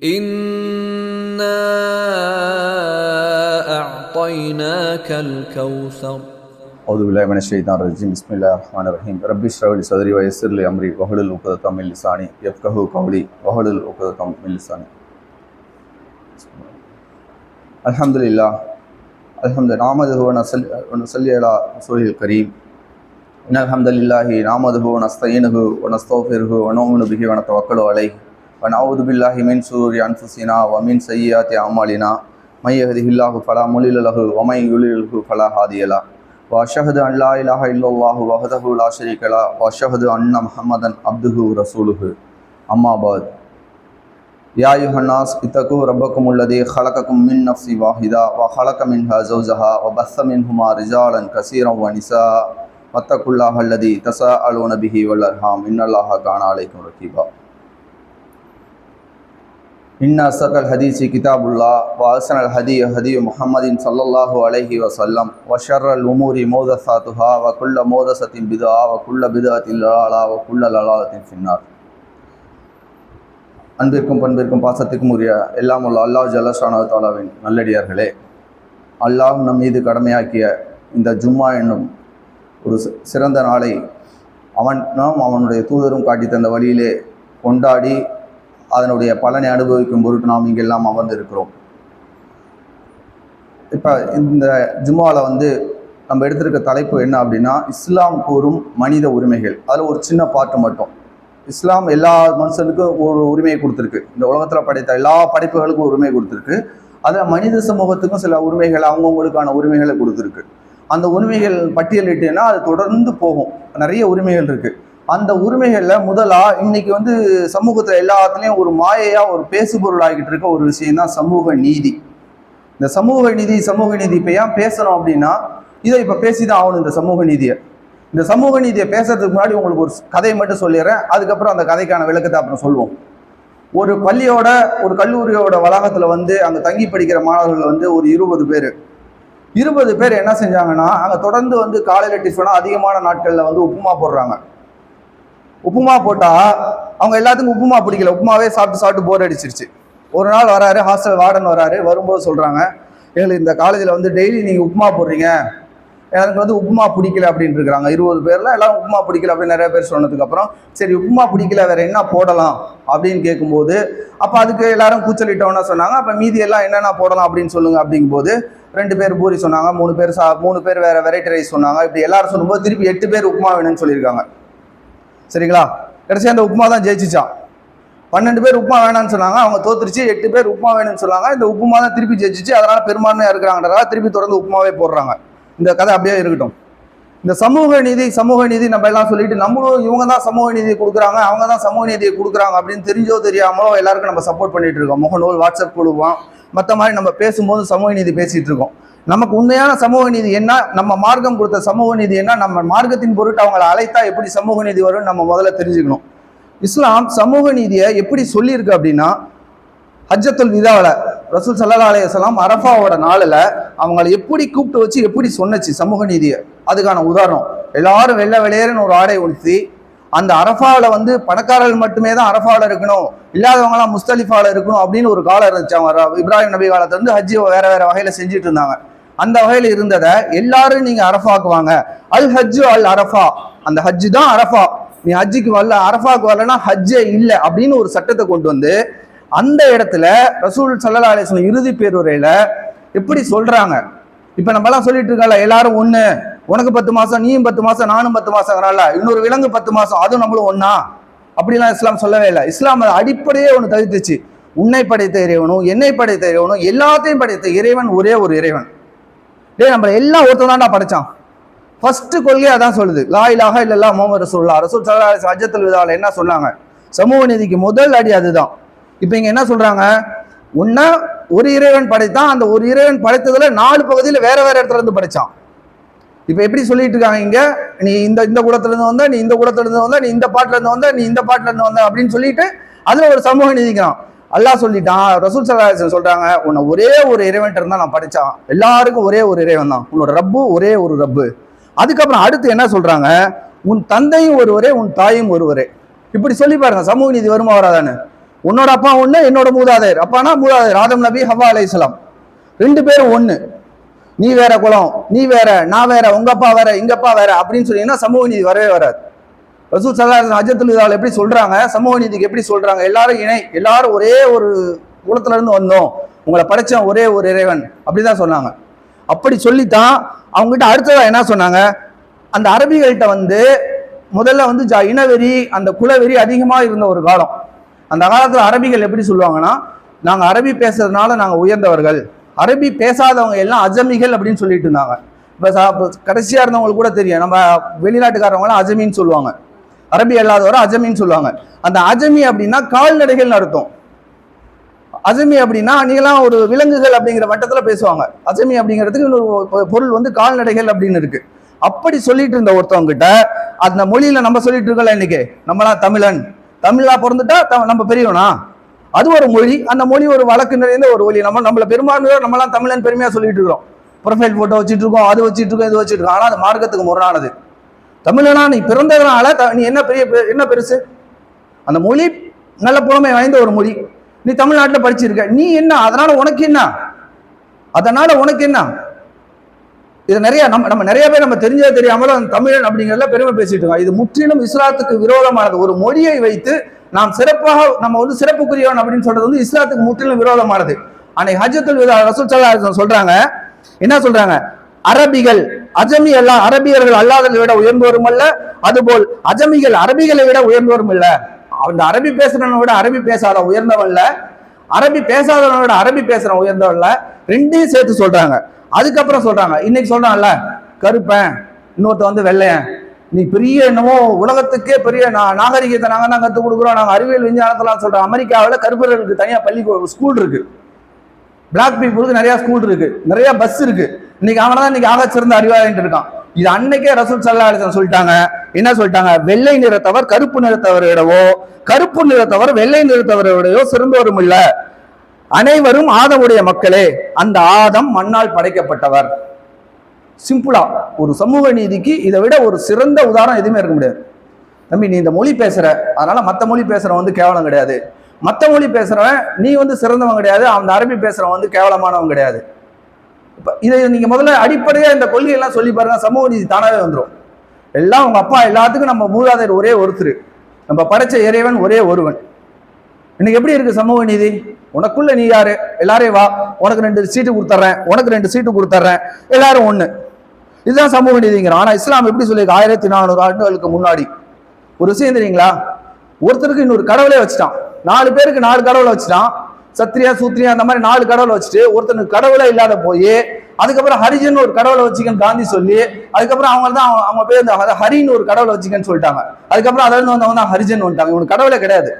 إنا أعطيناك الكوثر. أعوذ بالله من الشيطان الرجيم. بسم الله الرحمن الرحيم. رب اشرح لي صدري ويسر لي أمري واحلل عقدة من لساني يفقهوا قولي واحلل عقدة من لساني. الحمد لله نحمده ونصلي على رسوله الكريم. إن الحمد لله نحمده ونستعينه ونستغفره ونؤمن به ونتوكل عليه ونعوذ بالله من شرور أنفسنا ومن سيئات أعمالنا. من يهده الله فلا مضل له ومن يضلل فلا هادي له. وأشهد أن لا إله إلا الله وحده لا شريك له وأشهد أن محمدا عبده ورسوله. أما بعد. يا أيها الناس اتقوا ربكم الذي خلقكم من نفس واحدة وخلق منها زوجها وبث منهما رجالا كثيرا ونساء واتقوا الله الذي تساءلون به والأرحام إن الله كان عليكم رقيبا. إن أصدق الحديث كتاب الله وأحسن الهدي هدي محمد صلى الله عليه وسلم وشر الأمور محدثاتها وكل محدثة بدعة وكل بدعة ضلالة وكل ضلالة في النار. அன்பிற்கும் பண்பிற்கும் பாசத்திற்கும் உரிய எல்லாம் உள்ள அல்லாஹ் ஜல்லஷானஹு தஆலாவின் நல்லடியார்களே, அல்லாஹ் நம் மீது கடமையாக்கிய இந்த ஜும்மா என்னும் ஒரு சிறந்த நாளை அவனுடைய தூதரும் காட்டி தந்த வழியிலே கொண்டாடி அதனுடைய பலனை அனுபவிக்கும் பொருட்டு நாம் இங்கெல்லாம் அமர்ந்திருக்கிறோம். இப்போ இந்த ஜும்மாவில் நம்ம எடுத்திருக்க தலைப்பு என்ன அப்படின்னா, இஸ்லாம் கூறும் மனித உரிமைகள். அதில் ஒரு சின்ன பாட்டு மட்டும். இஸ்லாம் எல்லா மனுஷனுக்கும் ஒரு உரிமையை கொடுத்துருக்கு. இந்த உலகத்தில் படைத்த எல்லா படைப்புகளுக்கும் உரிமை கொடுத்துருக்கு. அதில் மனித சமூகத்துக்கும் சில உரிமைகள், அவங்கவுங்களுக்கான உரிமைகளை கொடுத்துருக்கு. அந்த உரிமைகள் பட்டியலிட்டேன்னா அது தொடர்ந்து போகும். நிறைய உரிமைகள் இருக்குது. அந்த உரிமைகளில் முதலாக இன்னைக்கு சமூகத்தில் எல்லாத்துலேயும் ஒரு மாயையாக ஒரு பேசுபொருள் ஆகிட்டு இருக்க ஒரு விஷயம்தான் சமூக நீதி. இந்த சமூக நீதி இப்போ ஏன் பேசணும் அப்படின்னா, இதை இப்போ பேசி தான் ஆகணும். இந்த சமூக நீதியை பேசுறதுக்கு முன்னாடி உங்களுக்கு ஒரு கதையை மட்டும் சொல்லிடுறேன். அதுக்கப்புறம் அந்த கதைக்கான விளக்கத்தை அப்புறம் சொல்லுவோம். ஒரு ஒரு கல்லூரியோட வளாகத்தில் அங்கே தங்கி படிக்கிற மாணவர்கள் ஒரு 20 பேர் என்ன செஞ்சாங்கன்னா, அங்கே தொடர்ந்து காலையில் டிஃபனாக அதிகமான நாட்களில் உப்புமா போடுறாங்க. உப்புமா போட்டால் அவங்க எல்லாத்துக்கும் உப்புமா பிடிக்கல. உப்புமாவே சாப்பிட்டு போர் அடிச்சிருச்சு. ஒரு நாள் வராரு, ஹாஸ்டல் வார்டன் வராரு. வரும்போது சொல்கிறாங்க, எங்களுக்கு இந்த காலேஜில் டெய்லி நீங்கள் உப்புமா போடுறீங்க, எனக்கு உப்புமா பிடிக்கல அப்படின்னு இருக்கிறாங்க. 20 பேரில் எல்லாம் உப்புமா பிடிக்கல அப்படின்னு நிறைய பேர் சொன்னதுக்கப்புறம், சரி உப்புமா பிடிக்கல வேறு என்ன போடலாம் அப்படின்னு கேட்கும்போது, அப்போ அதுக்கு எல்லாரும் கூச்சலிட்டோன்னா சொன்னாங்க, அப்போ மீதி எல்லாம் என்னென்ன போடலாம் அப்படின்னு சொல்லுங்கள். அப்படிங்கும்போது 2 பேர் பூரி சொன்னாங்க, 3 பேர் வேறு வெரைட்டி ரைஸ் சொன்னாங்க. இப்படி எல்லாரும் சொல்லும்போது திருப்பி 8 பேர் உப்புமா வேணும்னு சொல்லியிருக்காங்க. சரிங்களா? கடைசியாக அந்த உப்புமா தான் ஜெயிச்சிச்சான். 12 பேர் உப்புமா வேணான்னு சொன்னாங்க, அவங்க தோத்துருச்சு. 8 பேர் உப்புமா வேணும்னு சொன்னாங்க, இந்த உப்புமா தான் திருப்பி ஜெயிச்சிச்சு. அதனால் பெரும்பான்மையாக இருக்கிறாங்கன்றதா திருப்பி தொடர்ந்து உப்புமாவே போடுறாங்க. இந்த கதை அப்படியே இருக்கட்டும். இந்த சமூக நீதி நம்ம எல்லாம் சொல்லிட்டு நம்மளும் இவங்க தான் சமூக நீதியை கொடுக்குறாங்க, அவங்க தான் சமூக நீதியை கொடுக்குறாங்க அப்படின்னு தெரிஞ்சோ தெரியாமலோ எல்லாருக்கும் நம்ம சப்போர்ட் பண்ணிட்டு இருக்கோம். முகநூல், வாட்ஸ்அப் குழுவான், மற்ற மாதிரி நம்ம பேசும்போது சமூக நீதி பேசிட்டு இருக்கோம். நமக்கு உண்மையான சமூக நீதி என்ன, நம்ம மார்க்கம் கொடுத்த சமூக நீதி என்ன, நம்ம மார்க்கத்தின் பொருட்டு அவங்களை அழைத்தா எப்படி சமூக நீதி வரும்னு நம்ம முதல்ல தெரிஞ்சுக்கணும். இஸ்லாம் சமூக நீதியை எப்படி சொல்லியிருக்கு அப்படின்னா, ஹஜ்ஜத்துல் விதாவில் ரசூல் ஸல்லல்லாஹு அலைஹி வஸல்லம் அரஃபாவோட நாளில் அவங்களை எப்படி கூப்பிட்டு வச்சு எப்படி சொன்னச்சு சமூக நீதியை. அதுக்கான உதாரணம், எல்லாரும் வெள்ளை வெளியேறுன்னு ஒரு ஆடை உடுத்தி அந்த அரஃபாவில் பணக்காரர்கள் மட்டுமே தான் அரஃபாவில் இருக்கணும், இல்லாதவங்களாம் முஸ்தலிஃபாவில் இருக்கணும் அப்படின்னு ஒரு காலம் இருந்துச்சு. அவங்க இப்ராஹிம் நபி காலத்துல ஹஜ்ஜி வேற வகையில் செஞ்சுட்டு இருந்தாங்க. அந்த வகையில் இருந்ததை எல்லாரும் நீங்க அரஃபாக்குவாங்க, அல் ஹஜ்ஜு அல் அரஃபா, அந்த ஹஜ்ஜு தான் அரஃபா, நீ ஹஜ்ஜுக்கு வரல, அரஃபாக்கு வரலன்னா ஹஜ்ஜே இல்லை அப்படின்னு ஒரு சட்டத்தை கொண்டு அந்த இடத்துல ரசூல் ஸல்லல்லாஹு அலைஹி வஸல்லம் இறுதி பேருரையில எப்படி சொல்றாங்க. இப்ப நம்ம எல்லாம் சொல்லிட்டு இருக்கல, எல்லாரும் ஒண்ணு, உனக்கு 10 மாசம், நீயும் 10 மாசம், நானும் 10 மாசங்கிறால, இன்னொரு விலங்கு 10 மாசம், அதுவும் நம்மளும் ஒன்னா அப்படிலாம் இஸ்லாம் சொல்லவே இல்லை. இஸ்லாம் அடிப்படையே ஒன்று தவிர்த்துச்சு. உன்னை படைத்த இறைவனும் என்னை படைத்த இறைவனும் எல்லாத்தையும் படைத்த இறைவன் ஒரே ஒரு இறைவன். நம்ம எல்லாம் ஒருத்தன் தான்டா படைச்சான். ஃபர்ஸ்ட் கொள்கையை அதான் சொல்லுது, லா இலாஹ இல்லல்லாஹ் முஹம்மது ரசூலுல்லாஹ். ரசூல் ஸல்லல்லாஹு அலைஹி வஸல்லம் ஹஜ்ஜத்துல் விதால என்ன சொன்னாங்க, சமூக நீதிக்கு முதல் அடி அதுதான். இப்போ இங்க என்ன சொல்றாங்க, உன்னை ஒரு இறைவன் படைத்தான், அந்த ஒரு இறைவன் படைத்ததுல 4 பகுதியில் வேற இடத்துல இருந்து படைச்சான். இப்போ எப்படி சொல்லிட்டு இருக்காங்க இங்க, நீ இந்த குலத்துல இருந்து வந்த, நீ இந்த குலத்துல இருந்து வந்த, நீ இந்த பாட்டுல இருந்து வந்த, நீ இந்த பாட்டுல இருந்து வந்த அப்படின்னு சொல்லிட்டு அதுல ஒரு சமூக நீதிக்கிறான். அல்லாஹ் சொல்லிட்டான், ரசூல் ஸல்லல்லாஹு அலைஹி வஸல்லம் சொல்றாங்க, உன்னை ஒரே ஒரு இறைவன் இருந்தா நான் படைச்சான், எல்லாருக்கும் ஒரே ஒரு இறைவன் தான், உன்னோட ரப்பு ஒரே ஒரு ரப்பு. அதுக்கப்புறம் அடுத்து என்ன சொல்றாங்க, உன் தந்தையும் ஒருவரே, உன் தாயும் ஒருவரே. இப்படி சொல்லி பாருங்க, சமூக நீதி வருமா வராதான்னு. உன்னோட அப்பா ஒண்ணு, என்னோட மூதாதையர். அப்பானா மூதாதையர் ஆதம் நபி ஹவ்வா அலைஹிஸ்ஸலாம், 2 பேரும் ஒண்ணு. நீ வேற குலம், நீ வேற, நான் வேற, உங்க அப்பா வேற, எங்க அப்பா வேற அப்படின்னு சொன்னீங்கன்னா சமூக நீதி வரவே வராது. ரசூல் ஸல்லல்லாஹு அலைஹி வஸல்லம் ஹஜ்ஜத்துல் விதால எப்படி சொல்றாங்க, சமூக நீதிக்கு எப்படி சொல்றாங்க, எல்லாரும் இணை, எல்லாரும் ஒரே ஒரு குலத்துல இருந்து வந்தோம், உங்களை படைச்ச ஒரே ஒரு இறைவன், அப்படிதான் சொன்னாங்க. அப்படி சொல்லித்தான் அவங்ககிட்ட அடுத்ததா என்ன சொன்னாங்க, அந்த அரபிகள்கிட்ட வந்து முதல்ல வந்து இனவெறி, அந்த குலவெறி அதிகமாக இருந்த ஒரு காலம். அந்த காலத்துல அரபிகள் எப்படி சொல்லுவாங்கன்னா, நாங்க அரபி பேசுறதுனால நாங்க உயர்ந்தவர்கள், அரபி பேசாதவங்க எல்லாம் அஜமிகள் அப்படின்னு சொல்லிட்டு இருந்தாங்க. இப்போ கடைசியா இருந்தவங்களுக்கு கூட தெரியும், நம்ம வெளிநாட்டுக்காரவங்களாம் அஜமின்னு சொல்லுவாங்க, அரபி அல்லாதவரை அஜமின்னு சொல்லுவாங்க. அந்த அஜமி அப்படின்னா கால்நடைகள்னு அர்த்தம். அஜமி அப்படின்னா நீங்களாம் ஒரு விலங்குகள் அப்படிங்கிற மட்டத்துல பேசுவாங்க. அஜமி அப்படிங்கிறதுக்கு இன்னொரு பொருள் வந்து கால்நடைகள் அப்படின்னு இருக்கு. அப்படி சொல்லிட்டு இருந்த ஒருத்தவங்க கிட்ட அந்த மொழியில நம்ம சொல்லிட்டு இருக்கோம்ல, இன்னைக்கு நம்மளாம் தமிழன், தமிழா பிறந்துட்டா நம்ம பெரியவனா, அது ஒரு மொழி. அந்த மொழி ஒரு வழக்கு நிறைந்த ஒரு மொழி. நம்மள பெரும்பான்மையோர் நம்மளாம் தமிழன் பெருமையா சொல்லிட்டு இருக்கிறோம், ப்ரொஃபைல் போட்டோ வச்சுட்டு இருக்கோம், அது வச்சுட்டு இருக்கோம், இது வச்சுட்டு இருக்கோம். ஆனா அது மார்க்கத்துக்கு முரணானது. தமிழனா நீ பிறந்ததுனால நீ என்ன என்ன பெருசு? அந்த மொழி நல்ல புலமை வாய்ந்த ஒரு மொழி, நீ தமிழ்நாட்டில் படிச்சிருக்க, நீ என்ன அதனால உனக்கு என்ன, அதனால உனக்கு என்ன? இது நிறைய நம்ம நிறைய பேர் நம்ம தெரிஞ்சது தெரியாமல தமிழன் அப்படிங்கிறதுல பெருமை பேசிட்டு இருக்கோம். இது முற்றிலும் இஸ்லாத்துக்கு விரோதமானது. ஒரு மொழியை வைத்து நாம் சிறப்பாக நம்ம வந்து சிறப்புக்குரியவன் அப்படின்னு சொல்றது வந்து இஸ்லாத்துக்கு முற்றிலும் விரோதமானது. அன்னைக்கு ஹஜ்ஜத்துல் விதா ரசூல் ஸல்லல்லாஹு அலைஹி வஸல்லம் சொல்றாங்க, என்ன சொல்றாங்க, அரபிகள் அஜமி எல்லாம் அரபியர்கள் அல்லாததை விட உயர்ந்தவரும் அல்ல, அதுபோல் அஜமிகள் அரபிகளை விட உயர்ந்தவரும் இல்ல. அந்த அரபி பேசுறவனை விட அரபி பேசாத உயர்ந்தவன் இல்ல, அரபி பேசாதவனை விட அரபி பேசுறவன் உயர்ந்தவன் இல்ல, ரெண்டையும் சேர்த்து சொல்றாங்க. அதுக்கப்புறம் சொல்றாங்க, இன்னைக்கு சொல்றான்ல கருப்பன், இன்னொருத்த வந்து வெள்ளையன், நீ பெரிய என்னமோ உலகத்துக்கே பெரிய நாகரிகத்தை நாங்க தான் கற்றுக் கொடுக்குறோம், நாங்க அறிவியல் விஞ்ஞானத்தெல்லாம் சொல்றோம். அமெரிக்காவில் கருப்பர்களுக்கு தனியா பள்ளி ஸ்கூல் இருக்கு, பிளாக் பீப்புளுக்கு நிறைய ஸ்கூல் இருக்கு, நிறைய பஸ் இருக்கு. இன்னைக்கு அவனை தான் இன்னைக்கு ஆக சிறந்த அறிவாளிட்டு இருக்கான். இது அன்னைக்கே ரசூல் ஸல்லல்லாஹு அலைஹி வஸல்லம் சொல்லிட்டாங்க. என்ன சொல்லிட்டாங்க, வெள்ளை நிறத்தவர் கருப்பு நிறத்தவரை விடவோ, கருப்பு நிறத்தவர் வெள்ளை நிறத்தவரை விடவோ சிறந்தவரும் இல்ல, அனைவரும் ஆதமுடைய மக்களே, அந்த ஆதம் மண்ணால் படைக்கப்பட்டவர். சிம்பிளா ஒரு சமூக நீதிக்கு இதை விட ஒரு சிறந்த உதாரணம் எதுவுமே இருக்க முடியாது. தம்பி, நீ இந்த மொழி பேசுற, அதனால மற்ற மொழி பேசுறவன் வந்து கேவலம் கிடையாது, மற்ற மொழி பேசுறவன் நீ வந்து சிறந்தவன் கிடையாது, அந்த அரபி பேசுறவன் வந்து கேவலமானவன் கிடையாது. இப்ப இதை நீங்க முதல்ல அடிப்படையா இந்த கொள்கையெல்லாம் சொல்லி பாருங்க, சமூக நீதி தானாவே வந்துடும். எல்லாம் உங்க அப்பா, எல்லாத்துக்கும் நம்ம மூதாதையர் ஒரே ஒருத்தர், நம்ம படைச்ச இறைவன் ஒரே ஒருவன். இன்னைக்கு எப்படி இருக்கு சமூக நீதி? உனக்குள்ள நீ யாரு, எல்லாரையும் வா, உனக்கு 2 சீட்டு கொடுத்துட்றேன், உனக்கு 2 சீட்டு கொடுத்துட்றேன், எல்லாரும் ஒண்ணு. இதுதான் சமூக நீதிங்கிறோம். ஆனா இஸ்லாம் எப்படி சொல்லியிருக்கு, 1400 ஆண்டுகளுக்கு முன்னாடி ஒரு விஷயம் தெரியுங்களா, ஒருத்தருக்கு இன்னொரு கடவுளே வச்சுட்டான், 4 பேருக்கு 4 கடவுளை வச்சுட்டான், சத்ரியா சூத்ரியா அந்த மாதிரி 4 கடவுளை வச்சுட்டு ஒருத்தனுக்கு கடவுளே இல்லாத போய் அதுக்கப்புறம் ஹரிஜன் ஒரு கடவுளை வச்சுக்கன்னு காந்தி சொல்லி, அதுக்கப்புறம் அவங்க பேர் ஹரின்னு ஒரு கடவுளை வச்சுக்கன்னு சொல்லிட்டாங்க. அதுக்கப்புறம் அதுல இருந்து வந்தவங்க தான் ஹரிஜன் வந்துட்டாங்க. இவனுக்கு கடவுளே கிடையாது,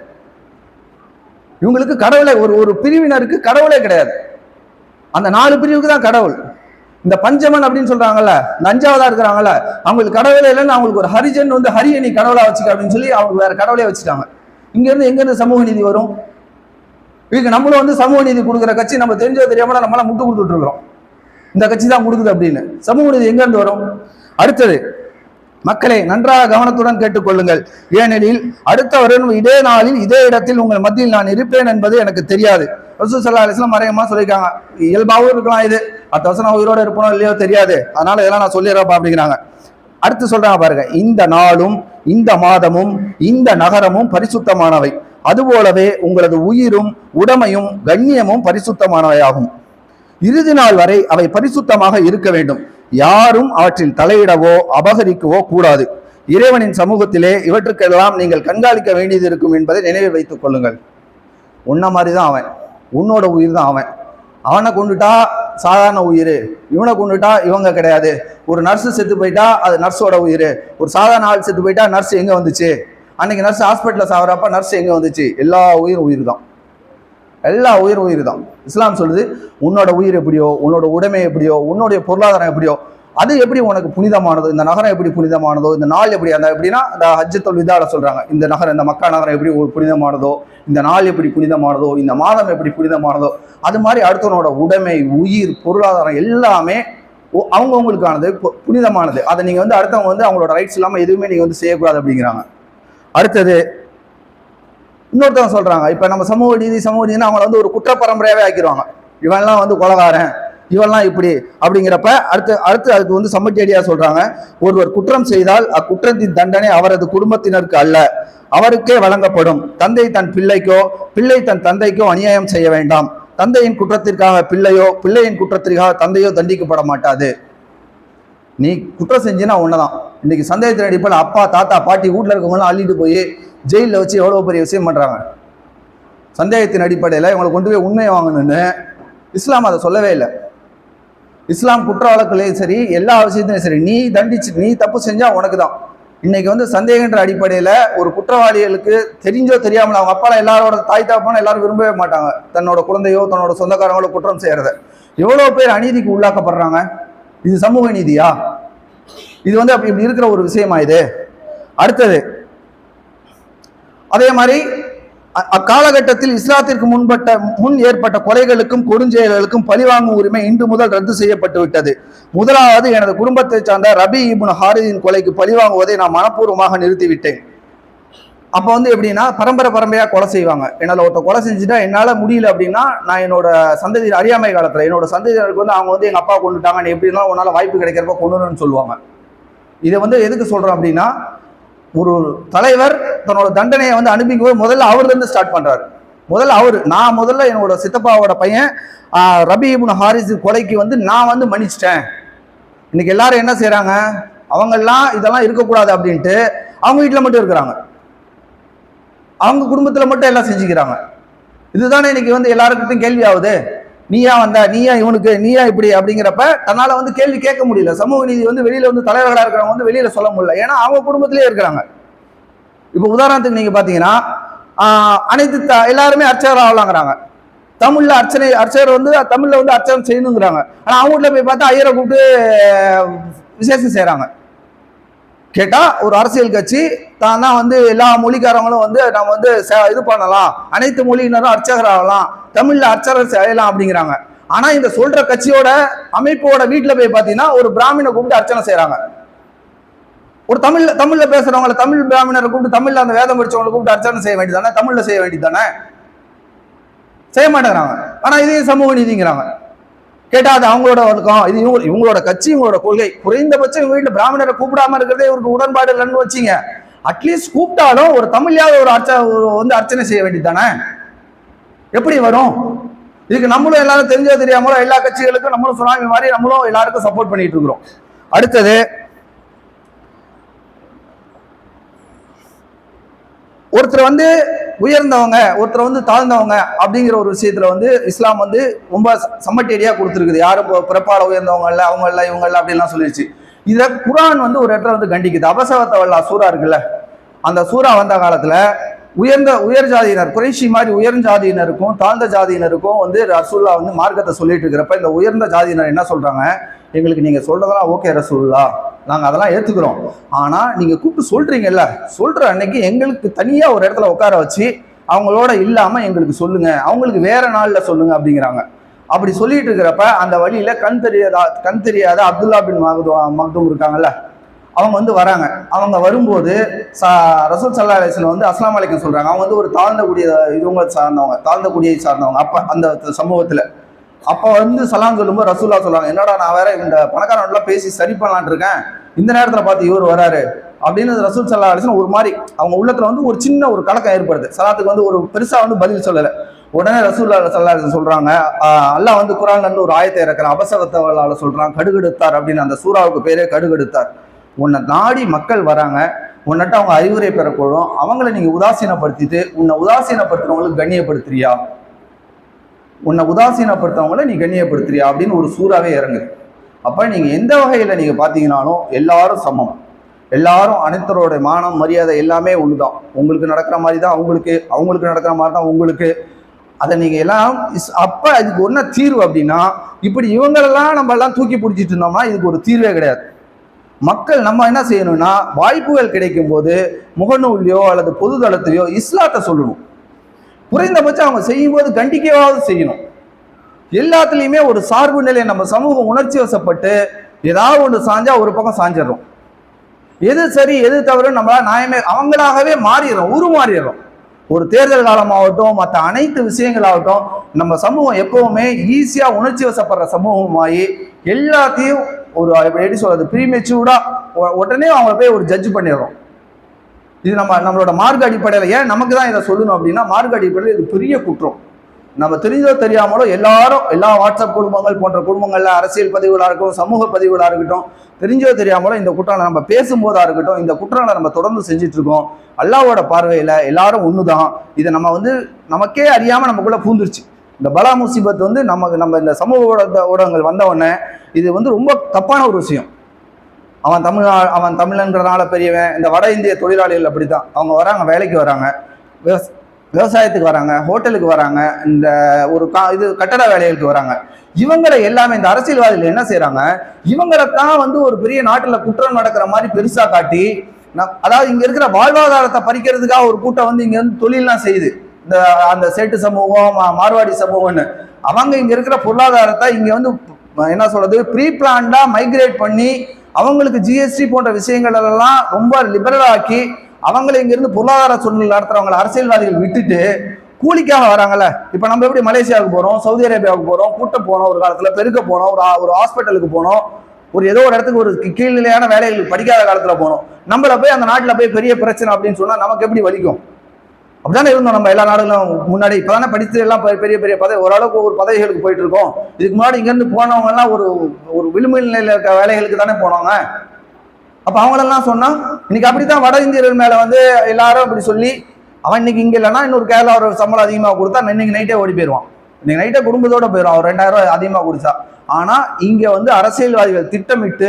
இவங்களுக்கு கடவுளே ஒரு பிரிவினருக்கு கடவுளே கிடையாது, அந்த 4 பிரிவுக்கு தான் கடவுள். இந்த பஞ்சமன் அப்படின்னு சொல்றாங்கல்ல, இந்த 5வதா இருக்கிறாங்கல்ல, அவங்களுக்கு கடவுளே இல்லைன்னு அவங்களுக்கு ஒரு ஹரிஜன் வந்து ஹரியை நீ கடவுளா வச்சுக்க அப்படின்னு சொல்லி அவங்க வேற கடவுளே வச்சுட்டாங்க. இங்க இருந்து எங்க இருந்து சமூக நீதி வரும்? இதுக்கு நம்மளும் வந்து சமூக நீதி கொடுக்குற கட்சி நம்ம தெரிஞ்சோ தெரியாமல நம்மளாம் முட்டு கொடுத்துட்டு இருக்கிறோம், இந்த கட்சி தான் கொடுக்குது அப்படின்னு. சமூக நீதி எங்க இருந்து வரும்? அடுத்தது, மக்களை நன்றாக கவனத்துடன் கேட்டுக்கொள்ளுங்கள், ஏனெனில் அடுத்த வருடம் இதே நாளில் இதே இடத்தில் உங்கள் மத்தியில் நான் இருப்பேன் என்பது எனக்கு தெரியாது. ரசூல் ஸல்லல்லாஹு அலைஹி வஸல்லம் மறைமுகமா சொல்லியிருக்காங்க. இயல்பாகவும் இருக்கலாம், இது அடுத்த வருஷம் நான் உயிரோடு இருப்பனோ இல்லையோ தெரியாது, அதனால இதெல்லாம் நான் சொல்லிடுறப்பா அப்படிங்கிறாங்க. அடுத்து சொல்றாங்க பாருங்க, இந்த நாளும் இந்த மாதமும் இந்த நகரமும் பரிசுத்தமானவை, அதுபோலவே உங்களது உயிரும் உடமையும் கண்ணியமும் பரிசுத்தமானவையாகும். இறுதி நாள் வரை அவை பரிசுத்தமாக இருக்க வேண்டும், யாரும் அவற்றில் தலையிடவோ அபகரிக்கவோ கூடாது. இறைவனின் சமூகத்திலே இவற்றுக்கெல்லாம் நீங்கள் கண்காணிக்க வேண்டியது இருக்கும் என்பதை நினைவில் வைத்துக் கொள்ளுங்கள். உன்ன மாதிரி தான் அவன், உன்னோட உயிர் தான் அவன். அவனை கொண்டுட்டா சாதாரண உயிர், இவனை கொண்டுட்டா இவங்க கிடையாது. ஒரு நர்ஸு செத்து போயிட்டா அது நர்ஸோட உயிர், ஒரு சாதாரண ஆள் செத்து போயிட்டா நர்ஸ் எங்க வந்துச்சு? அன்னைக்கு நர்ஸ் ஹாஸ்பிட்டலில் சாவறப்ப நர்ஸ் எங்க வந்துச்சு? எல்லா உயிர் தான், எல்லா உயிர் தான். இஸ்லாம் சொல்லுது, உன்னோட உயிர் எப்படியோ, உன்னோட உடைமை எப்படியோ, உன்னுடைய பொருளாதாரம் எப்படியோ, அது எப்படி உனக்கு புனிதமானதோ, இந்த நகரம் எப்படி புனிதமானதோ, இந்த நாள் எப்படி, அந்த எப்படின்னா அந்த ஹஜ்ஜத்துல் விதால சொல்றாங்க, இந்த நகரம், இந்த மக்கா நகரம் எப்படி புனிதமானதோ, இந்த நாள் எப்படி புனிதமானதோ, இந்த மாதம் எப்படி புனிதமானதோ, அது மாதிரி அடுத்தவனோட உடைமை, உயிர், பொருளாதாரம் எல்லாமே அவங்கவுங்களுக்கானது, புனிதமானது. அதை நீங்க வந்து அடுத்தவங்க வந்து அவங்களோட ரைட்ஸ் இல்லாமல் எதுவுமே நீங்க வந்து செய்யக்கூடாது அப்படிங்கிறாங்க. அடுத்தது, இன்னொருத்தவங்க சொல்றாங்க, இப்ப நம்ம சமூக நீதினா அவங்கள வந்து ஒரு குற்ற பரம்பரையாவே ஆக்கிடுவாங்க. இவன்லாம் வந்து கொலகாரன், இவெல்லாம் இப்படி அப்படிங்கிறப்ப அடுத்து அடுத்து அதுக்கு வந்து சம்மட்டியடியா சொல்றாங்க, ஒருவர் குற்றம் செய்தால் அக்குற்றத்தின் தண்டனை அவரது குடும்பத்தினருக்கு அல்ல, அவருக்கே வழங்கப்படும். தந்தை தன் பிள்ளைக்கோ பிள்ளை தன் தந்தைக்கோ அநியாயம் செய்ய வேண்டாம். தந்தையின் குற்றத்திற்காக பிள்ளையோ பிள்ளையின் குற்றத்திற்காக தந்தையோ தண்டிக்கப்பட மாட்டாது. நீ குற்றம் செஞ்சுன்னா ஒண்ணுதான். இன்னைக்கு சந்தேகத்தின் அடிப்படையில் அப்பா தாத்தா பாட்டி வீட்டில் இருக்கவங்களாம் அள்ளிட்டு போய் ஜெயிலில் வச்சு எவ்வளோ பெரிய விஷயம் பண்றாங்க. சந்தேகத்தின் அடிப்படையில் இவங்களை கொண்டு போய் உண்மையை வாங்கணும்னு இஸ்லாம் அதை சொல்லவே இல்லை. இஸ்லாம் குற்ற வழக்குலையும் சரி, எல்லா விஷயத்திலையும் சரி, நீ தண்டிச்சு நீ தப்பு செஞ்சா உனக்கு தான். இன்னைக்கு வந்து சந்தேகன்ற அடிப்படையில் ஒரு குற்றவாளிகளுக்கு தெரிஞ்சோ தெரியாமல் அவங்க அப்பால எல்லாரோட தாய் தாப்பான எல்லாரும் விரும்பவே மாட்டாங்க தன்னோட குழந்தையோ தன்னோட சொந்தக்காரங்களோ குற்றம் செய்யறத. எவ்வளவு பேர் அநீதிக்கு உள்ளாக்கப்படுறாங்க. இது சமூக நீதியா? இது வந்து அப்படி இப்படி இருக்கிற ஒரு விஷயமா இது? அடுத்தது அதே மாதிரி அக்காலகட்டத்தில் இஸ்லாத்திற்கு முன் ஏற்பட்ட கொலைகளுக்கும் கொடுஞ்செயல்களுக்கும் பழிவாங்கும் உரிமை இன்று முதல் ரத்து செய்யப்பட்டு விட்டது. முதலாவது, எனது குடும்பத்தை சார்ந்த ரபி இப்னு ஹாரிஸின் கொலைக்கு பழிவாங்குவதை நான் மனப்பூர்வமாக நிறுத்திவிட்டேன். அப்போ வந்து எப்படின்னா பரம்பரையா கொலை செய்வாங்க. என்னால் ஒருத்த கொலை செஞ்சுட்டா என்னால் முடியல அப்படின்னா நான் என்னோட சந்ததி அறியாமை காலத்தில் என்னோட சந்ததியினருக்கு வந்து அவங்க வந்து எங்கள் அப்பா கொண்டுட்டாங்க, நீ எப்படி இருந்தாலும் உன்னால் வாய்ப்பு கிடைக்கிறப்ப கொண்டுன்னு சொல்லுவாங்க. இதை வந்து எதுக்கு சொல்கிறோம் அப்படின்னா, ஒரு தலைவர் தன்னோட தண்டனையை வந்து அனுப்பிக்கும் போது முதல்ல அவர்லேருந்து ஸ்டார்ட் பண்றாரு. நான் முதல்ல என்னோட சித்தப்பாவோட பையன் ரபி இப்னு ஹாரிஸ் கொலைக்கு வந்து நான் வந்து மன்னிச்சிட்டேன். இன்னைக்கு எல்லாரும் என்ன செய்யறாங்க, அவங்கெல்லாம் இதெல்லாம் இருக்கக்கூடாது அப்படின்ட்டு அவங்க வீட்டில் மட்டும் இருக்கிறாங்க, அவங்க குடும்பத்துல மட்டும் எல்லாம் செஞ்சுக்கிறாங்க. இதுதானே இன்னைக்கு வந்து எல்லாருக்கிட்டும் கேள்வி ஆகுது. நீயா வந்த, நீயா இவனுக்கு, நீயா இப்படி அப்படிங்கிறப்ப தன்னால வந்து கேள்வி கேட்க முடியல. சமூக நீதி வந்து வெளியில வந்து தலைவர்களா இருக்கிறவங்க வந்து வெளியில சொல்ல முடியல, ஏன்னா அவங்க குடும்பத்திலேயே இருக்கிறாங்க. இப்ப உதாரணத்துக்கு நீங்க பாத்தீங்கன்னா அனைத்து எல்லாருமே அர்ச்சகர் ஆகலாங்கிறாங்க. தமிழ்ல அர்ச்சகர் வந்து தமிழ்ல வந்து அர்ச்சகம் செய்யணுங்கிறாங்க. ஆனா அவங்க வீட்டுல போய் பார்த்தா ஐயரை கூப்பிட்டு விசேஷம் செய்யறாங்க. கேட்டா ஒரு அரசியல் கட்சி தான் தான் வந்து எல்லா மொழிக்காரங்களும் வந்து நம்ம வந்து இது பண்ணலாம், அனைத்து மொழியினரும் அர்ச்சகர் ஆகலாம், தமிழ்ல அர்ச்சகர் செய்யலாம் அப்படிங்கிறாங்க. ஆனா இந்த சொல்ற கட்சியோட அமைப்போட வீட்டுல போய் பாத்தீங்கன்னா ஒரு பிராமணனை கூப்பிட்டு அர்ச்சனை செய்யறாங்க. ஒரு தமிழ்ல பேசுறவங்களை தமிழ் பிராமணரை கூப்பிட்டு தமிழ்ல அந்த வேதம் படிச்சவங்களை கூப்பிட்டு அர்ச்சனை செய்ய வேண்டியதானே, தமிழ்ல செய்ய வேண்டியதானே, செய்ய மாட்டேங்கிறாங்க. ஆனா இதையும் சமூக நீதிங்கிறாங்க. கேட்டா அது அவங்களோட வழக்கம், இது இவங்களோட கட்சி, இவங்களோட கொள்கை. குறைந்தபட்சம் இவங்க வீட்டுல பிராமணரை கூப்பிடாம இருக்கிறதே இவருக்கு உடன்பாடு இல்லைன்னு வச்சுங்க. அட்லீஸ்ட் கூப்பிட்டாலும் ஒரு தமிழ்யாவது ஒரு வந்து அர்ச்சனை செய்ய வேண்டியதானே. எப்படி வரும்? இதுக்கு நம்மளும் எல்லாரும் தெரிஞ்சோ தெரியாமலோ எல்லா கட்சிகளுக்கும் நம்மளும் சுனாமி மாதிரி நம்மளும் எல்லாருக்கும் சப்போர்ட் பண்ணிட்டு இருக்கிறோம். அடுத்தது, ஒருத்தர் வந்து உயர்ந்தவங்க ஒருத்தர் வந்து தாழ்ந்தவங்க அப்படிங்கிற ஒரு விஷயத்துல வந்து இஸ்லாம் வந்து ரொம்ப சம்மட்டேரியா கொடுத்துருக்குது. யாரும் பிறப்பால உயர்ந்தவங்க இல்ல, அவங்க இல்ல, இவங்க இல்ல அப்படின்லாம் சொல்லிடுச்சு. இத குர்ஆன் வந்து ஒரு இடத்துல வந்து கண்டிக்குது. அபசவத்தவல்லா சூறா இருக்குல்ல, அந்த சூறா வந்த காலத்துல உயர் ஜாதியினர், குறைஷி மாதிரி உயர் ஜாதியினருக்கும் தாழ்ந்த ஜாதியினருக்கும் வந்து ரசூல்லா வந்து மார்க்கத்தை சொல்லிட்டு இருக்கிறப்ப இந்த உயர்ந்த ஜாதியினர் என்ன சொல்றாங்க, எங்களுக்கு நீங்க சொல்றதெல்லாம் ஓகே ரசூல்லா, நாங்க அதெல்லாம் ஏத்துக்கிறோம், ஆனா நீங்க கூப்பிட்டு சொல்றீங்கல்ல, சொல்ற அன்னைக்கு எங்களுக்கு தனியா ஒரு இடத்துல உட்கார வச்சு அவங்களோட இல்லாம எங்களுக்கு சொல்லுங்க, அவங்களுக்கு வேற நாள்ல சொல்லுங்க அப்படிங்கிறாங்க. அப்படி சொல்லிட்டு இருக்கிறப்ப அந்த வழியில கண் தெரியாத அப்துல்லா பின் மக்தூம் இருக்காங்கல்ல, அவங்க வந்து வராங்க. அவங்க வரும்போது ரசூல் ஸல்லல்லாஹு அலைஹி வஸல்லம் வந்து அஸ்ஸலாமு அலைக்கும் சொல்றாங்க. அவங்க வந்து ஒரு தாழ்ந்த குடியை சார்ந்தவங்க அப்ப அந்த சமூகத்துல. அப்ப வந்து சலாம் சொல்லும்போது ரசூல்லா சொல்றாங்க, என்னடா நான் வேற இந்த பணக்காரன் பேசி சரி பண்ணலான் இருக்கேன், இந்த நேரத்துல பார்த்து இவர் வராரு அப்படின்னு ரசூல் ஸல்லல்லாஹு அலைஹி வஸல்லம் ஒரு மாதிரி அவங்க உள்ளத்துல வந்து ஒரு சின்ன ஒரு கலக்கம் ஏற்படுது. சலாத்துக்கு வந்து ஒரு பெருசா வந்து பதில் சொல்லலை. உடனே ரசூலுல்லாஹி ஸல்லல்லாஹு அலைஹி வஸல்லம் சொல்றாங்க, அல்லாஹ் வந்து குர்ஆன்ல இருந்து ஒரு ஆயத்தை இறக்குறான், அபசவத்தவல்லால சொல்றான், கடுகெடுத்தார் அப்படின்னு. அந்த சூறாவுக்கு பேரே கடுகெடுத்தார். உன்னை நாடி மக்கள் வராங்க, உன்னிட்ட அவங்க அறிவுரை பெறக்கூடும், அவங்கள நீங்க உதாசீனப்படுத்திட்டு உன்னை உதாசீனப்படுத்துறவங்களுக்கு கண்ணியப்படுத்துறியா, உன்னை உதாசீனப்படுத்துறவங்கள நீ கண்ணியப்படுத்துறியா அப்படின்னு ஒரு சூறாவே இறங்குது. அப்ப நீங்க எந்த வகையில நீங்க பாத்தீங்கன்னாலும் எல்லாரும் சமம், எல்லாரும் அனைத்தரோட மானம் மரியாதை எல்லாமே ஒண்ணுதான். உங்களுக்கு நடக்கிற மாதிரி தான் அவங்களுக்கு நடக்கிற மாதிரி தான் உங்களுக்கு. அதை நீங்க எல்லாம் அப்ப இதுக்கு ஒன்ன தீர்வு அப்படின்னா, இப்படி இவங்களெல்லாம் நம்ம எல்லாம் தூக்கி பிடிச்சிட்டு இருந்தோம்னா இதுக்கு ஒரு தீர்வே கிடையாது. மக்கள் நம்ம என்ன செய்யணும்னா, வாய்ப்புகள் கிடைக்கும் போது முகநூல்லையோ அல்லது பொது தளத்திலையோ இஸ்லாத்தை சொல்லணும். குறைந்தபட்சம் அவங்க செய்யும் போது கண்டிக்கவாவது செய்யணும். எல்லாத்துலேயுமே ஒரு சார்பு நிலையை நம்ம சமூகம் உணர்ச்சி வசப்பட்டு ஏதாவது ஒன்று சாஞ்சா ஒரு பக்கம் சாஞ்சிடறோம். எது சரி எது தவறு நம்மளால நியாயமே அவங்களாகவே மாறிடுறோம், உருமாறிடுறோம். ஒரு தேர்தல் காலமாகட்டும், மற்ற அனைத்து விஷயங்களாகட்டும், நம்ம சமூகம் எப்பவுமே ஈஸியா உணர்ச்சி வசப்படுற சமூகமாகி எல்லாத்தையும் ஒரு எப்படி சொல்றது ப்ரீமெச்சூர்டா உடனே அவங்க போய் ஒரு ஜட்ஜ் பண்ணிடுறோம். இது நம்மளோட மார்க்க அடிப்படையில் ஏன் நமக்கு தான் இதை சொல்லணும் அப்படின்னா, மார்க்க அடிப்படையில் இது பெரிய குற்றம். நம்ம தெரிஞ்சோ தெரியாமலோ எல்லா வாட்ஸ்அப் குடும்பங்கள் போன்ற குடும்பங்கள்ல அரசியல் பதிவுகளாக இருக்கட்டும், சமூக பதிவுகளாக இருக்கட்டும், தெரிஞ்சோ தெரியாமலோ இந்த குற்றங்களை நம்ம பேசும்போதா இருக்கட்டும், இந்த குற்றங்களை நம்ம தொடர்ந்து செஞ்சுட்டு இருக்கோம். அல்லாஹ்வோட பார்வையில எல்லாரும் ஒண்ணுதான். இதை நம்ம நமக்கே அறியாம நமக்குள்ள பூந்துருச்சு. இந்த பலா முசீபத் நம்ம இந்த சமூக ஊடகங்கள் வந்த உடனே இது ரொம்ப தப்பான ஒரு விஷயம். அவன் தமிழன்றதுனால பெரியவன். இந்த வட இந்திய தொழிலாளிகள் அப்படித்தான். அவங்க வராங்க, வேலைக்கு வராங்க, விவசாயத்துக்கு வராங்க, ஹோட்டலுக்கு வராங்க, இந்த இது கட்டட வேலைகளுக்கு வராங்க. இவங்களை எல்லாமே இந்த அரசியல்வாதிகள் என்ன செய்யறாங்க, இவங்களைத்தான் ஒரு பெரிய நாட்டுல குற்றம் நடக்கிற மாதிரி பெருசா காட்டி, அதாவது இங்க இருக்கிற வாழ்வாதாரத்தை பறிக்கிறதுக்காக ஒரு கூட்டம் இங்க தொழிலாம் செய்யுது. அந்த சேட்டு சமூகம், மார்வாடி சமூகம்னு அவங்க இங்க இருக்கிற பொருளாதாரத்தை இங்க என்ன சொல்றது ப்ரீ பிளான்டா மைக்ரேட் பண்ணி அவங்களுக்கு ஜிஎஸ்டி போன்ற விஷயங்கள் எல்லாம் ரொம்ப லிபரல் ஆக்கி அவங்களை இங்கிருந்து பொருளாதார சூழ்நிலை நடத்துறவங்களை அரசியல்வாதிகள் விட்டுட்டு கூலிக்காக வராங்கல்ல. இப்ப நம்ம எப்படி மலேசியாவுக்கு போறோம், சவுதி அரேபியாவுக்கு போறோம், கூட்டம் போனோம், ஒரு காலத்துல பெருக்க போனோம், ஒரு ஹாஸ்பிட்டலுக்கு போனோம், ஏதோ ஒரு இடத்துக்கு ஒரு கீழ்நிலையான வேலைகளுக்கு படிக்காத காலத்துல போனோம். நம்மள போய் அந்த நாட்டுல போய் பெரிய பிரச்சனை அப்படின்னு சொன்னா நமக்கு எப்படி வலிக்கும்? அப்படிதானே இருந்தோம் நம்ம எல்லா நாடுகளும் முன்னாடி. இப்பதானே படித்து எல்லாம் பெரிய பெரிய பதவி, ஓரளவுக்கு ஒரு பதவிகளுக்கு போயிட்டு இருக்கோம். இதுக்கு முன்னாடி இங்க இருந்து போனவங்க எல்லாம் ஒரு விளிம்பு நிலையில இருக்க வேலைகளுக்கு தானே போனவங்க. அப்ப அவங்களெல்லாம் சொன்னா இன்னைக்கு அப்படித்தான் வட இந்தியர்கள் மேல எல்லாரும் அப்படி சொல்லி, அவன் இன்னைக்கு இங்க இல்லைன்னா இன்னொரு கேரளா ஒரு சம்பளம் அதிகமாக கொடுத்தா இன்னைக்கு நைட்டே ஓடி போயிடுவான். இன்னைக்கு நைட்டே குடும்பத்தோட போயிடும் அவர் 2000 ரூபாய் அதிகமாக குடிச்சா. ஆனா இங்க அரசியல்வாதிகள் திட்டமிட்டு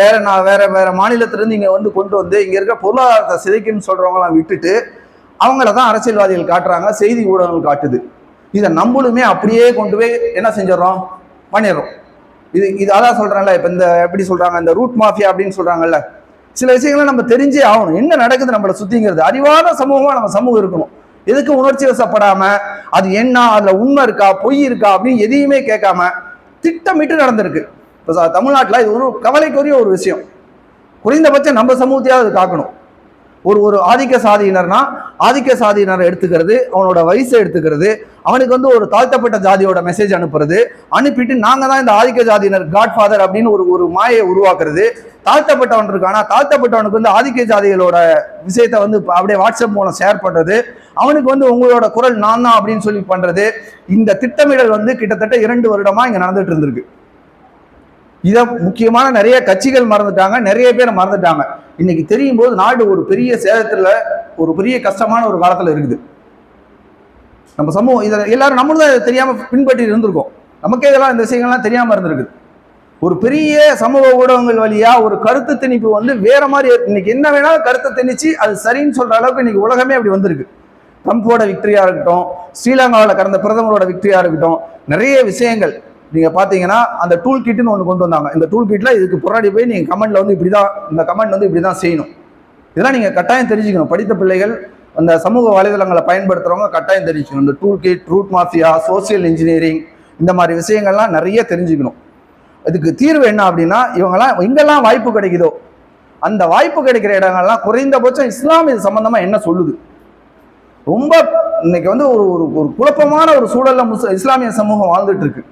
வேற மாநிலத்திலிருந்து இங்க கொண்டு இங்க இருக்க பொருளாதாரத்தை சிதைக்குன்னு சொல்றவங்களாம் விட்டுட்டு அவங்கள தான் அரசியல்வாதிகள் காட்டுறாங்க, செய்தி ஊடகங்கள் காட்டுது. இதை நம்மளுமே அப்படியே கொண்டு போய் என்ன செஞ்சிடறோம், பண்ணிடுறோம். இது அதான் சொல்றேன்ல, இப்ப இந்த எப்படி சொல்றாங்க, இந்த ரூட் மாஃபியா அப்படின்னு சொல்றாங்கல்ல, சில விஷயங்களை நம்ம தெரிஞ்சே ஆகணும். என்ன நடக்குது நம்மளை சுத்திங்கிறது அறிவாத சமூகமா நம்ம சமூகம் இருக்கணும். எதுக்கு உணர்ச்சி வசப்படாம அது என்ன, அதுல உண்மை இருக்கா பொய் இருக்கா அப்படின்னு எதையுமே கேட்காம திட்டமிட்டு நடந்திருக்கு. இப்போ தமிழ்நாட்டில் இது ஒரு கவலைக்குரிய ஒரு விஷயம். குறைந்தபட்சம் நம்ம சமூகத்தையாவது காக்கணும். ஒரு ஆதிக்க சாதியினர்னா ஆதிக்க சாதியினரை எடுத்துக்கிறது, அவனோட வயசை எடுத்துக்கிறது, அவனுக்கு ஒரு தாழ்த்தப்பட்ட ஜாதியோட மெசேஜ் அனுப்பிட்டு நாங்க தான் இந்த ஆதிக்க ஜாதியினர் காட்ஃபாதர் அப்படின்னு ஒரு மாயை உருவாக்குறது. தாழ்த்தப்பட்டவன் இருக்கானா, தாழ்த்தப்பட்டவனுக்கு ஆதிக்க ஜாதிகளோட விஷயத்த அப்படியே வாட்ஸ்அப் மூலம் ஷேர் பண்றது, அவனுக்கு உங்களோட குரல் நான் தான் அப்படின்னு சொல்லி பண்றது. இந்த திட்டமிடல் கிட்டத்தட்ட 2 வருடமா இங்க நடந்துட்டு இருந்திருக்கு. இதை முக்கியமான நிறைய கட்சிகள் மறந்துட்டாங்க, நிறைய பேர் மறந்துட்டாங்க. இன்னைக்கு தெரியும் போது நாடு ஒரு பெரிய சேதத்துல, ஒரு பெரிய கஷ்டமான ஒரு காலத்துல இருக்குது. நம்ம சமூகம் இதை எல்லாரும் நம்மளும் தான் தெரியாம பின்பற்றி இருந்திருக்கோம். நமக்கே இதெல்லாம் இந்த விஷயங்கள்லாம் தெரியாம இருந்திருக்குது. ஒரு பெரிய சமூக ஊடகங்கள் வழியா ஒரு கருத்து திணிப்பு வேற மாதிரி இன்னைக்கு என்ன வேணாலும் கருத்தை திணிச்சு அது சரின்னு சொல்ற அளவுக்கு இன்னைக்கு உலகமே அப்படி வந்திருக்கு. ட்ரம்போட விக்டரியா இருக்கட்டும், ஸ்ரீலங்காவில் கடந்த பிரதமரோட விக்டரியா இருக்கட்டும், நிறைய விஷயங்கள் நீங்க பாத்தீங்கன்னா அந்த டூல் கிட்னு ஒன்று கொண்டு வந்தாங்க. இந்த டூல் கிட்ல இதுக்கு புறாடி போய் நீங்க கமெண்ட்ல இப்படிதான், இந்த கமெண்ட் இப்படிதான் செய்யணும். இதெல்லாம் நீங்க கட்டாயம் தெரிஞ்சுக்கணும். படித்த பிள்ளைகள் அந்த சமூக வலைதளங்களை பயன்படுத்துறவங்க கட்டாயம் தெரிஞ்சுக்கணும். இந்த tool kit, root mafia, social engineering, இந்த மாதிரி விஷயங்கள்லாம் நிறைய தெரிஞ்சுக்கணும். இதுக்கு தீர்வு என்ன அப்படின்னா, இவங்கெல்லாம் எங்கெல்லாம் வாய்ப்பு கிடைக்குதோ அந்த வாய்ப்பு கிடைக்கிற இடங்கள்லாம் குறைந்தபட்சம் இஸ்லாம் இது சம்பந்தமா என்ன சொல்லுது. ரொம்ப இன்னைக்கு ஒரு குழப்பமான ஒரு சூழல்ல இஸ்லாமிய சமூகம் வாழ்ந்துட்டு இருக்கு.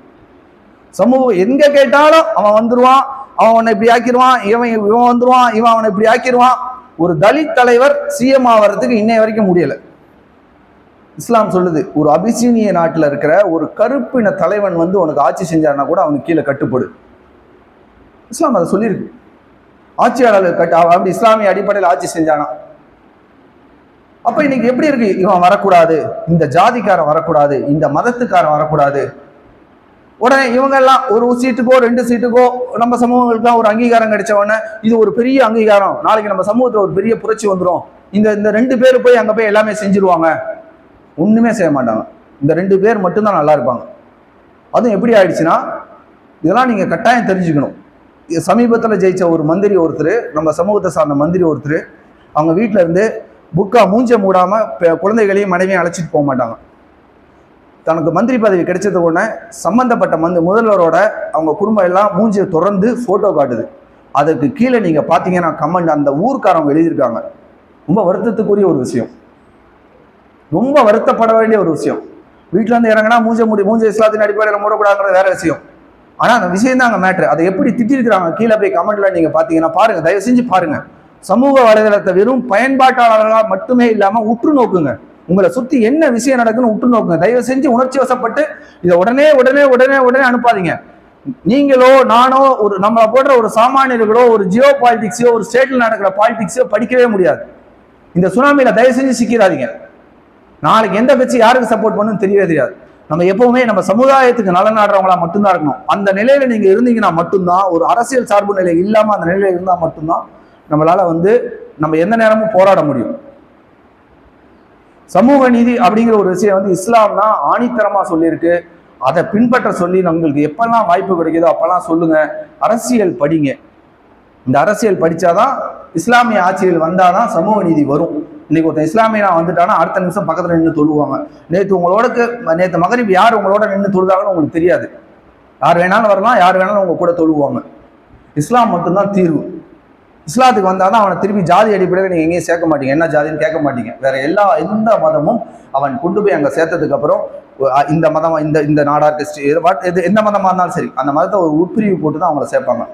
சமூகம் எங்க கேட்டாலும் அவன் வந்துருவான், அவன் அவனை இப்படி ஆக்கிடுவான், இவன் வந்துருவான், இவன் அவனை இப்படி ஆக்கிடுவான். ஒரு தலித் தலைவர் சிஎம் ஆகிறதுக்கு இன்னைய வரைக்கும் முடியல. இஸ்லாம் சொல்லுது, ஒரு அபிசீனிய நாட்டில் இருக்கிற ஒரு கருப்பின தலைவன் உனக்கு ஆட்சி செஞ்சாருன்னா கூட அவனுக்கு கீழே கட்டுப்படு. இஸ்லாம் அதை சொல்லியிருக்கு. ஆட்சியாளர்கள் அப்படி இஸ்லாமிய அடிப்படையில் ஆட்சி செஞ்சானா. அப்ப இன்னைக்கு எப்படி இருக்கு, இவன் வரக்கூடாது, இந்த ஜாதிக்காரன் வரக்கூடாது, இந்த மதத்துக்காரன் வரக்கூடாது. உடனே இவங்கெல்லாம் ஒரு சீட்டுக்கோ 2 சீட்டுக்கோ நம்ம சமூகங்களுக்குலாம் ஒரு அங்கீகாரம் கிடைச்ச உடனே இது ஒரு பெரிய அங்கீகாரம், நாளைக்கு நம்ம சமூகத்தில் ஒரு பெரிய புரட்சி வந்துடும், இந்த 2 பேர் போய் அங்கே போய் எல்லாமே செஞ்சிருவாங்க. ஒன்றுமே செய்ய மாட்டாங்க. இந்த 2 பேர் மட்டும்தான் நல்லா இருப்பாங்க. அதுவும் எப்படி ஆயிடுச்சுன்னா, இதெல்லாம் நீங்கள் கட்டாயம் தெரிஞ்சுக்கணும். சமீபத்தில் ஜெயிச்ச ஒரு மந்திரி ஒருத்தர், நம்ம சமூகத்தை சார்ந்த மந்திரி ஒருத்தர், அவங்க வீட்டில் இருந்து புக்கா மூஞ்ச மூடாமல் குழந்தைகளையும் மனைவியும் அழைச்சிட்டு போக மாட்டாங்க. தனக்கு மந்திரி பதவி கிடைச்சது உடனே சம்பந்தப்பட்ட முதல்வரோட அவங்க குடும்பம் எல்லாம் மூஞ்சியை தொடர்ந்து போட்டோ காட்டுது. அதுக்கு கீழே நீங்க பாத்தீங்கன்னா கமெண்ட் அந்த ஊர்க்காரங்க எழுதியிருக்காங்க. ரொம்ப வருத்தத்துக்குரிய ஒரு விஷயம். ரொம்ப வருத்தப்பட வேண்டிய ஒரு விஷயம். வீட்டுல இருந்து இறங்கினா மூஞ்ச இஸ்லாத்தின் அடிப்படையில் மூடக்கூடாதுங்கிறது வேற விஷயம். ஆனா அந்த விஷயம் தான் அங்க மேட்ரு. அதை எப்படி திட்டிருக்கிறாங்க கீழே போய் கமெண்ட்ல நீங்க பாத்தீங்கன்னா பாருங்க, தயவு செஞ்சு பாருங்க. சமூக வலைதளத்தை வெறும் பயன்பாட்டாளர்களா மட்டுமே இல்லாம உற்று நோக்குங்க. உங்களை சுத்தி என்ன விஷயம் நடக்குன்னு உற்று நோக்குங்க. தயவு செஞ்சு உணர்ச்சி வசப்பட்டு இதை உடனே உடனே உடனே உடனே அனுப்பாதீங்க. நீங்களோ நானோ ஒரு நம்மளை போன்ற ஒரு சாமானியர்களோ ஒரு ஜியோ பாலிடிக்ஸோ ஒரு ஸ்டேட்ல நடக்கிற பாலிடிக்ஸோ படிக்கவே முடியாது. இந்த சுனாமியில தயவு செஞ்சு சிக்கிறாதீங்க. நாளைக்கு எந்த கட்சி யாருக்கு சப்போர்ட் பண்ணுன்னு தெரியவே தெரியாது. நம்ம எப்பவுமே நம்ம சமுதாயத்துக்கு நலன் நாடுறவங்களா மட்டும்தான் இருக்கணும். அந்த நிலையில நீங்க இருந்தீங்கன்னா மட்டும்தான், ஒரு அரசியல் சார்பு நிலை இல்லாம அந்த நிலையில இருந்தா மட்டும்தான் நம்மளால நம்ம எந்த நேரமும் போராட முடியும். சமூக நீதி அப்படிங்கிற ஒரு விஷயம் இஸ்லாம்னா ஆணித்தரமா சொல்லியிருக்கு. அதை பின்பற்ற சொல்லி நம்மளுக்கு எப்பெல்லாம் வாய்ப்பு கிடைக்குதோ அப்பெல்லாம் சொல்லுங்க. அரசியல் படிங்க. இந்த அரசியல் படிச்சாதான், இஸ்லாமிய ஆட்சியில் வந்தாதான் சமூக நீதி வரும். இன்னைக்கு ஒருத்தன் இஸ்லாமியா வந்துட்டானா அடுத்த நிமிஷம் பக்கத்துல நின்று தொழுவாங்க. நேற்று மகரிப் யார் உங்களோட நின்று தொழுதாங்கன்னு உங்களுக்கு தெரியாது. யார் வேணாலும் வரலாம், யார் வேணாலும் உங்க கூட தொழுவாங்க. இஸ்லாம் மட்டும்தான் தீர்வு. இஸ்லாத்துக்கு வந்தாதான் அவனை திருப்பி ஜாதி அடிப்படையில் நீங்க எங்கேயும் சேர்க்க மாட்டீங்க. என்ன ஜாதின்னு கேட்க மாட்டீங்க. வேற எந்த மதமும் அவன் கொண்டு போய் அங்க சேர்த்ததுக்கு அப்புறம் இந்த மதம் இந்த நாடார் டெஸ்ட் எந்த மதமா இருந்தாலும் சரி, அந்த மதத்தை ஒரு உட்பிரிவு போட்டு தான் அவங்கள சேர்ப்பாங்க.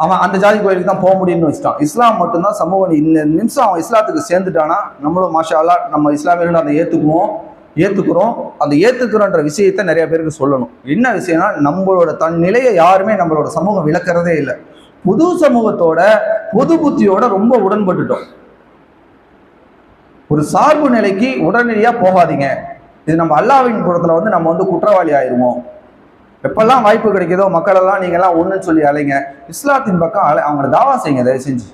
அவன் அந்த ஜாதி கோயிலுக்கு தான் போக முடியும்னு வச்சுட்டான். இஸ்லாம் மட்டும்தான் சமூக. இந்த நிமிஷம் அவன் இஸ்லாத்துக்கு சேர்ந்துட்டானா நம்மளும் மாஷா அல்லாஹ் நம்ம இஸ்லாமியர்கள் அதை ஏத்துக்கிறோம். அந்த ஏத்துக்கிறோன்ற விஷயத்த நிறைய பேருக்கு சொல்லணும். என்ன விஷயம்னா, நம்மளோட தன் நிலையை யாருமே நம்மளோட சமூகம் விளக்குறதே இல்லை. புது சமூகத்தோட பொது புத்தியோட ரொம்ப உடன்பட்டுட்டோம். ஒரு சார்பு நிலைக்கு உடனடியா போகாதீங்க. இது நம்ம அல்லாஹ்வின் புறத்துல நம்ம குற்றவாளி ஆயிருவோம். எப்பெல்லாம் வாய்ப்பு கிடைக்குதோ மக்கள் எல்லாம் நீங்க எல்லாம் ஒண்ணுன்னு சொல்லி அலைங்க. இஸ்லாத்தின் பக்கம் அவங்களை தாவா செய்யுங்க. தயவு செஞ்சு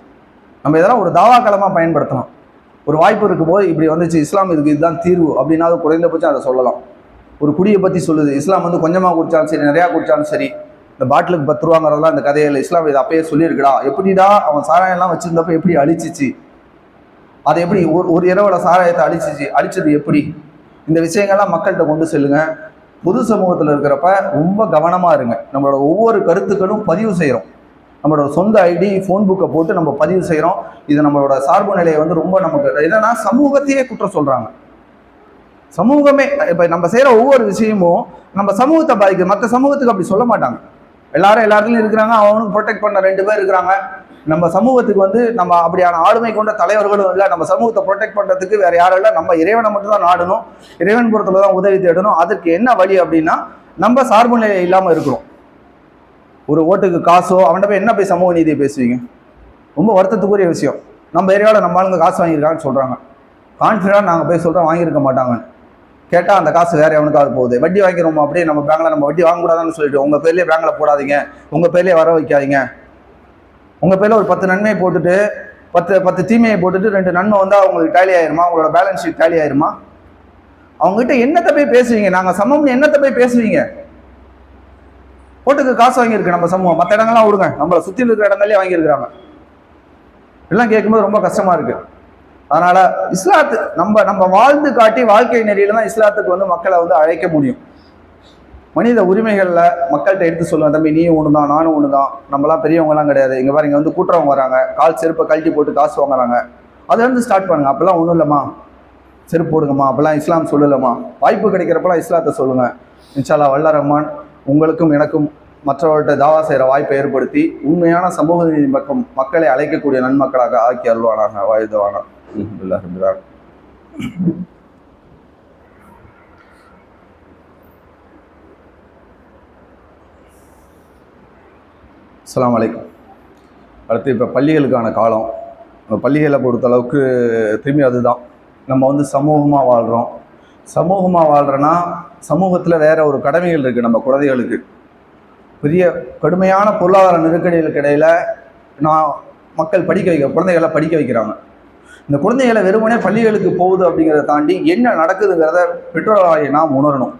நம்ம இதெல்லாம் ஒரு தாவா களமா பயன்படுத்தலாம். ஒரு வாய்ப்பு இருக்கும் போது இப்படி வந்துச்சு, இஸ்லாம் இதுதான் தீர்வு அப்படின்னா குறைந்தபட்சம் அதை சொல்லலாம். ஒரு குடியை பத்தி சொல்லுது, இஸ்லாம் கொஞ்சமா குடிச்சாலும் சரி நிறையா குடிச்சாலும் சரி, இந்த பாட்டிலுக்கு 10 ரூபாங்கிறதெல்லாம் இந்த கதையில இஸ்லாம் இதை அப்பயே சொல்லியிருக்கடா. எப்படிடா அவன் சாராயம் எல்லாம் வச்சிருந்தப்ப எப்படி அழிச்சிச்சு, அதை எப்படி ஒரு இரவுல சாராயத்தை அழிச்சது எப்படி, இந்த விஷயங்கள்லாம் மக்கள்கிட்ட கொண்டு செல்லுங்க. பொது சமூகத்தில் இருக்கிறப்ப ரொம்ப கவனமா இருங்க. நம்மளோட ஒவ்வொரு கருத்துக்களும் பதிவு செய்யறோம். நம்மளோட சொந்த ஐடி ஃபோன் புக்கை போட்டு நம்ம பதிவு செய்யறோம். இது நம்மளோட சார்பு நிலையை ரொம்ப நமக்கு என்னன்னா சமூகத்தையே குற்றம் சொல்றாங்க. சமூகமே இப்ப நம்ம செய்யற ஒவ்வொரு விஷயமும் நம்ம சமூகத்தை பாதிக்குது. மற்ற சமூகத்துக்கு அப்படி சொல்ல மாட்டாங்க. எல்லாத்துலயும் இருக்கிறாங்க. அவனுக்கு ப்ரொடெக்ட் பண்ண 2 பேர் இருக்கிறாங்க. நம்ம சமூகத்துக்கு நம்ம அப்படியான ஆளுமை கொண்ட தலைவர்களும் இல்லை. நம்ம சமூகத்தை ப்ரொடெக்ட் பண்றதுக்கு வேற யாரும் இல்லை. நம்ம இறைவனை மட்டும் தான் நாடணும். இறைவன் புறத்துல தான் உதவி தேடணும். அதுக்கு என்ன வழி அப்படின்னா, நம்ம சார்பு நிலை இல்லாம இருக்கிறோம். ஒரு ஓட்டுக்கு காசோ அவன்கிட்ட போய் என்ன போய் சமூக நீதியை பேசுவீங்க? ரொம்ப வருத்தத்துக்குரிய விஷயம். நம்ம ஏரியாவில் நம்ம ஆளுங்க காசு வாங்கியிருக்காங்கன்னு சொல்றாங்க. கான்ஃபிடன்ட் நாங்கள் போய் சொல்றோம் வாங்கியிருக்க மாட்டாங்கன்னு. கேட்டால் அந்த காசு வேற எவனுக்காவது போகுது. வட்டி வாங்கிக்கிறோமா அப்படியே நம்ம பேங்க்ல நம்ம வட்டி வாங்கக்கூடாதுன்னு சொல்லிட்டு உங்க பேர்லேயே பேங்க்ல போடாதீங்க, உங்க பேர்லேயே வர வைக்காதீங்க. உங்க பேர்ல ஒரு 10 நன்மையை போட்டுட்டு 10 தீமையை போட்டுட்டு 2 நன்மை அவங்களுக்கு டேலி ஆயிருமா? உங்களோட பேலன்ஸ் ஷீட் டேலி ஆயிருமா? அவங்ககிட்ட என்னத்தை போய் பேசுவீங்க? நாங்க சமம்னு என்னத்தை போய் பேசுவீங்க? ஓட்டுக்கு காசு வாங்கியிருக்கு நம்ம சமூகம். மற்ற இடங்கள்லாம் விடுங்க, நம்மளை சுத்தி இருக்கிற இடங்கள்லயே வாங்கியிருக்கிறாங்க. எல்லாம் கேட்கும்போது ரொம்ப கஷ்டமா இருக்கு. அதனால இஸ்லாத்து நம்ம வாழ்ந்து காட்டி வாழ்க்கை நெறியில தான் இஸ்லாத்துக்கு மக்களை அழைக்க முடியும். மனித உரிமைகள்ல மக்கள்கிட்ட எடுத்து சொல்லுவேன், தம்பி நீயும் ஒண்ணுதான் நானும் ஒண்ணுதான், நம்மளாம் பெரியவங்க எல்லாம் கிடையாது. இங்க பாரு, இங்க கூட்டுறவங்க வராங்க, கால் செருப்பை கழட்டி போட்டு காசு வாங்குறாங்க. அதுல ஸ்டார்ட் பண்ணுங்க. அப்பெல்லாம் ஒண்ணும் இல்லம்மா, செருப்பு போடுங்கம்மா, அப்பெல்லாம் இஸ்லாம் சொல்லலம்மா. வாய்ப்பு கிடைக்கிறப்பெல்லாம் இஸ்லாத்தை சொல்லுங்க. இன்ஷா அல்லாஹ் வல்ல ரஹ்மான் உங்களுக்கும் எனக்கும் மற்றவர்கிட்ட தாவா செய்கிற வாய்ப்பை ஏற்படுத்தி உண்மையான சமூக நீதி பக்கம் மக்களை அழைக்கக்கூடிய நன்மக்களாக ஆக்கி அருள்வானாக. வாழ்த்துவானா. அஸ்ஸலாமு அலைக்கும். அடுத்து இப்போ பள்ளிகளுக்கான காலம். பள்ளிகளை பொறுத்தளவுக்கு திரும்பி அதுதான், நம்ம சமூகமாக வாழ்கிறோம். சமூகமாக வாழ்கிறோன்னா சமூகத்தில் வேற ஒரு கடமைகள் இருக்குது. நம்ம குழந்தைகளுக்கு பெரிய கடுமையான பொருளாதார நெருக்கடிகளுக்கு இடையில மக்கள் குழந்தைகளை படிக்க வைக்கிறாங்க. இந்த குழந்தைகளை வெறுமனே பள்ளிகளுக்கு போகுது அப்படிங்கிறத தாண்டி என்ன நடக்குதுங்கிறத பெற்றோராகிய நாம் உணரணும்.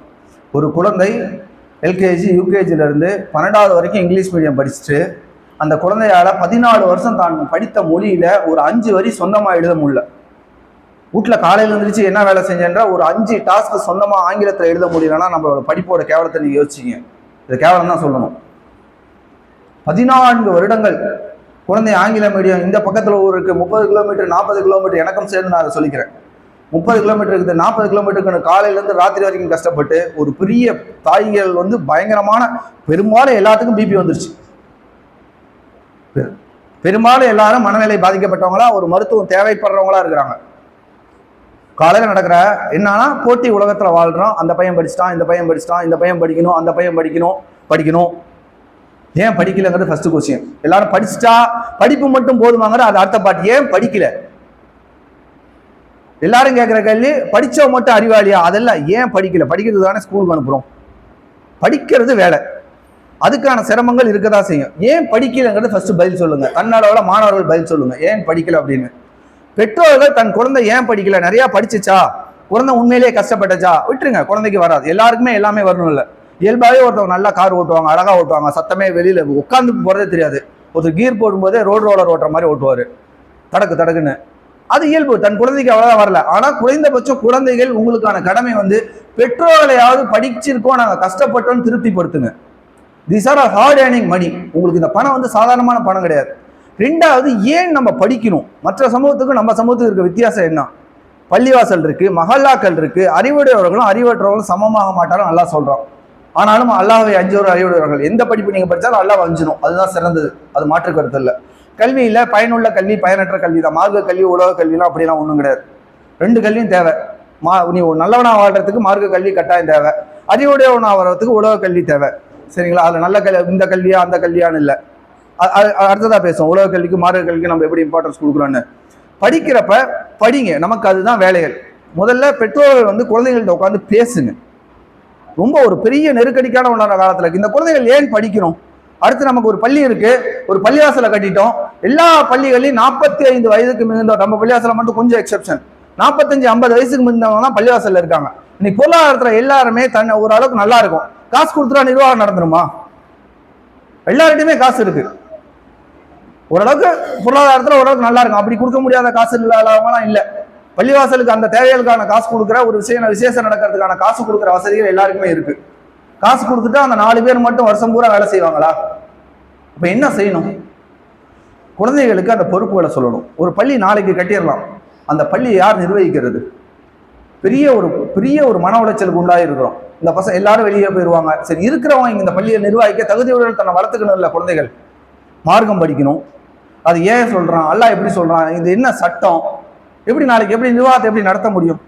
ஒரு குழந்தை எல்கேஜி யூகேஜிலேருந்து 12வது வரைக்கும் இங்கிலீஷ் மீடியம் படிச்சுட்டு அந்த குழந்தையால் 14 வருஷம் தான் படித்த மொழியில் ஒரு 5 வரி சொந்தமாக எழுத முடியல. வீட்டில் காலையில் இருந்துச்சு என்ன வேலை செஞ்சேன்ற ஒரு 5 டாஸ்க்கு சொந்தமாக ஆங்கிலத்தில் எழுத முடியலன்னா நம்மளோட படிப்போட கேவலத்தை நீங்கள் யோசிச்சிங்க. இது கேவலம் தான் சொல்லணும். 14 வருடங்கள் குழந்தை ஆங்கில மீடியம் இந்த பக்கத்தில் ஊருக்கு 30 கிலோமீட்டர் 40 கிலோமீட்டர் எனக்கும் சேர்ந்து நான் அதை சொல்லிக்கிறேன். 30 கிலோமீட்டர் இருக்குது, 40 கிலோமீட்டருக்கு காலையிலேருந்து ராத்திரி வரைக்கும் கஷ்டப்பட்டு ஒரு பெரிய தாய்கள் வந்து பயங்கரமான, பெரும்பாலும் எல்லாத்துக்கும் பிபி வந்துருச்சு. பெரும்பாலும் எல்லாரும் மனநிலை பாதிக்கப்பட்டவங்களா ஒரு மருத்துவம் தேவைப்படுறவங்களா இருக்கிறாங்க. காலையில் நடக்கிற என்னன்னா போட்டி உலகத்தில் வாழ்கிறோம். அந்த பையன் படிச்சுட்டான், இந்த பையன் படிச்சுட்டான், இந்த பையன் படிக்கணும், அந்த பையன் படிக்கணும். ஏன் படிக்கலைங்கிறது ஃபர்ஸ்ட் கொஸ்டின். எல்லாரும் படிச்சுட்டா படிப்பு மட்டும் போதுமாங்கிற அது அடுத்த பாட்டு. ஏன் படிக்கல? எல்லாரும் கேட்குற கேள்வி படித்தவ மட்டும் அறிவாளியா? அதெல்லாம் ஏன் படிக்கல? படிக்கிறது தானே ஸ்கூலுக்கு அனுப்புகிறோம். படிக்கிறது வேலை, அதுக்கான சிரமங்கள் இருக்கதான் செய்யும். ஏன் படிக்கலைங்கிறது ஃபர்ஸ்ட் பதில் சொல்லுங்க. தன்னளவில் மாணவர்கள் பதில் சொல்லுங்க ஏன் படிக்கல அப்படின்னு. பெற்றோர்கள் தன் குழந்தை ஏன் படிக்கல, நிறையா படிச்சுச்சா, குழந்தை உண்மையிலேயே கஷ்டப்பட்டுச்சா, விட்டுருங்க. குழந்தைக்கு வராது, எல்லாருக்குமே எல்லாமே வரணும் இல்லை. இயல்பாகவே ஒருத்தவங்க நல்லா கார் ஓட்டுவாங்க, அழகாக ஓட்டுவாங்க, சத்தமே வெளியில் உட்காந்து போகிறதே தெரியாது. ஒருத்தர் கீர் போடும்போதே ரோலர் ஓட்டுற மாதிரி ஓட்டுவார், தடக்குன்னு. அது இயல்பு. தன் குழந்தைக்கு அவ்வளோதான் வரல. ஆனால் குறைந்தபட்சம் குழந்தைகள் உங்களுக்கான கடமை வந்து பெற்றோர்களையாவது படிச்சிருக்கோம், நாங்கள் கஷ்டப்பட்டோன்னு திருப்திப்படுத்துங்க. These are hard earning money. உங்களுக்கு இந்த பணம் வந்து சாதாரணமான பணம் கிடையாது. ரெண்டாவது, ஏன் நம்ம படிக்கணும்? மற்ற சமூகத்துக்கும் நம்ம சமூகத்துக்கு இருக்க வித்தியாசம் என்ன? பள்ளிவாசல் இருக்கு, மஹல்லாக்கள் இருக்கு. அறிவுடையவர்களும் அறிவற்றவர்களும் சமமாக மாட்டாலும் நல்லா சொல்றோம். ஆனாலும் அல்லாஹ்வை அஞ்சோர் அறிவுடையவர்கள். எந்த படிப்பு நீங்க படிச்சாலும் அல்லாஹ் அஞ்சணும், அதுதான் சிறந்தது. அது மாற்று கருத்து இல்லை. கல்வியில பயனுள்ள கல்வி, பயனற்ற கல்வி தான். மார்க்க கல்வி, உலக கல்விலாம் அப்படிலாம் ஒன்றும் கிடையாது. ரெண்டு கல்வியும் தேவை. நீ நல்லவனா வாழ்றதுக்கு மார்க்க கல்வி கட்டாயம் தேவை, அறிவுடையவனா வர்றதுக்கு உலக கல்வி தேவை. சரிங்களா? அதுல நல்ல கல்வி, இந்த கல்வியா அந்த கல்வியான்னு இல்லை. அடுத்ததா பேசுவோம். உலக கல்விக்கு மார்க்க கல்விக்கு நம்ம எப்படி இம்பார்ட்டன்ஸ் கொடுக்குறோன்னு. படிக்கிறப்ப படிங்க, நமக்கு அதுதான் வேலைகள். முதல்ல பெற்றோர்கள் வந்து குழந்தைகள்கிட்ட உட்காந்து பேசுங்க. ரொம்ப ஒரு பெரிய நெருக்கடிக்கான உண்டான காலத்துல இந்த குழந்தைகள் ஏன் படிக்கணும்? அடுத்து நமக்கு ஒரு பள்ளி இருக்கு, ஒரு பள்ளிவாசலை கட்டிட்டோம். எல்லா பள்ளிகளையும் 45 வயதுக்கு மிகுந்தோம். நம்ம பள்ளிவாசல மட்டும் கொஞ்சம் எக்ஸெப்ஷன். 45-50 வயசுக்கு மிகுந்தவங்க தான் பள்ளிவாசல்ல இருக்காங்க. இன்னைக்கு பொருளாதாரத்துல எல்லாருமே ஓரளவுக்கு நல்லா இருக்கும். காசு கொடுத்துட்டா நிர்வாகம் நடந்துருமா? எல்லார்கிட்டையுமே காசு இருக்கு, ஓரளவுக்கு பொருளாதாரத்துல ஓரளவுக்கு நல்லா இருக்கும். அப்படி கொடுக்க முடியாத காசு இல்லாதவங்கலாம் இல்லை. பள்ளிவாசலுக்கு அந்த தேவைகளுக்கான காசு கொடுக்குற, ஒரு விசேஷம் நடக்கிறதுக்கான காசு கொடுக்குற வசதிகள் எல்லாருக்குமே இருக்கு. காசு கொடுத்துட்டா அந்த 4 பேர் மட்டும் வருஷம் பூரா வேலை செய்வாங்களா? அப்ப என்ன செய்யணும்? குழந்தைகளுக்கு அந்த பொறுப்புகளை சொல்லணும். ஒரு பள்ளி நாளைக்கு கட்டிடலாம், அந்த பள்ளி யார் நிர்வகிக்கிறது? பெரிய ஒரு மன உளைச்சலுக்கு உண்டாயிருக்கிறோம். இந்த பசங்க எல்லாரும் வெளியே போயிடுவாங்க. சரி, இருக்கிறவங்க இந்த பள்ளியை நிர்வகிக்க தகுதியுடன் தன்னை வளர்த்துக்கணும் இல்லை? குழந்தைகள் மார்க்கம் படிக்கணும். அது ஏன் சொல்றான், அல்லாஹ் எப்படி சொல்றான், இது என்ன சட்டம், எப்படி நாளைக்கு எப்படி நிர்வாகத்தை எப்படி நடத்த முடியும்?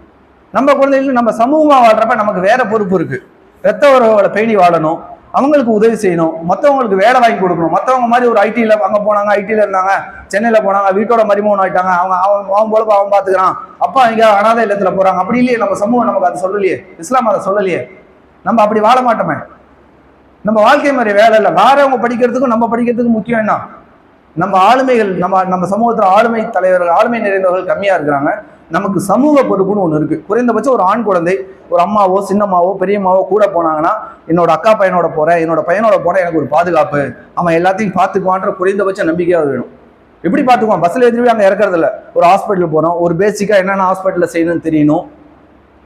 நம்ம குழந்தைகளுக்கு நம்ம சமூகமா வாழ்றப்ப நமக்கு வேற பொறுப்பு இருக்கு. ரத்த உறவுகளை பேணி வாழணும், அவங்களுக்கு உதவி செய்யணும், மற்றவங்களுக்கு வேலை வாங்கி கொடுக்கணும். மற்றவங்க மாதிரி ஒரு ஐடியில் அங்கே போனாங்க, ஐடியில் இருந்தாங்க, சென்னையில் போனாங்க, வீட்டோட மருமகன் ஆயிட்டாங்க, அவன் பொழப்ப அவன் பார்த்துக்கிறான், அப்பா இங்கே அனாதை இல்லத்தில் போறாங்க. அப்படி இல்லையே, நம்ம சமூகம் நமக்கு அது சொல்லலையே, இஸ்லாம் அதை சொல்லலையே. நம்ம அப்படி வாழ மாட்டோமே. நம்ம வாழ்க்கை மாதிரி வேலை இல்லை. வேறவங்க படிக்கிறதுக்கும் நம்ம படிக்கிறதுக்கும் முக்கியம் என்ன? நம்ம ஆளுமைகள், நம்ம சமூகத்தில் ஆளுமை தலைவர்கள், ஆளுமை நிறைந்தவர்கள் கம்மியா இருக்கிறாங்க. நமக்கு சமூக பொறுப்புன்னு ஒன்று இருக்கு. குறைந்தபட்சம் ஒரு ஆண் குழந்தை, ஒரு அம்மாவோ சின்னம்மாவோ பெரியம்மாவோ கூட போனாங்கன்னா, என்னோட அக்கா பையனோட போறேன், என்னோட பையனோட போறேன், எனக்கு ஒரு பாதுகாப்பு, அவன் எல்லாத்தையும் பார்த்துக்குவான்ற குறைந்தபட்ச நம்பிக்கையாக வேணும். எப்படி பார்த்துக்குவான்? பஸ்ல ஏற்றி அங்கே இறக்குறது இல்லை. ஒரு ஹாஸ்பிட்டல் போனோம், ஒரு பேசிக்கா என்னென்ன ஹாஸ்பிட்டலில் செய்யணும்னு தெரியணும்.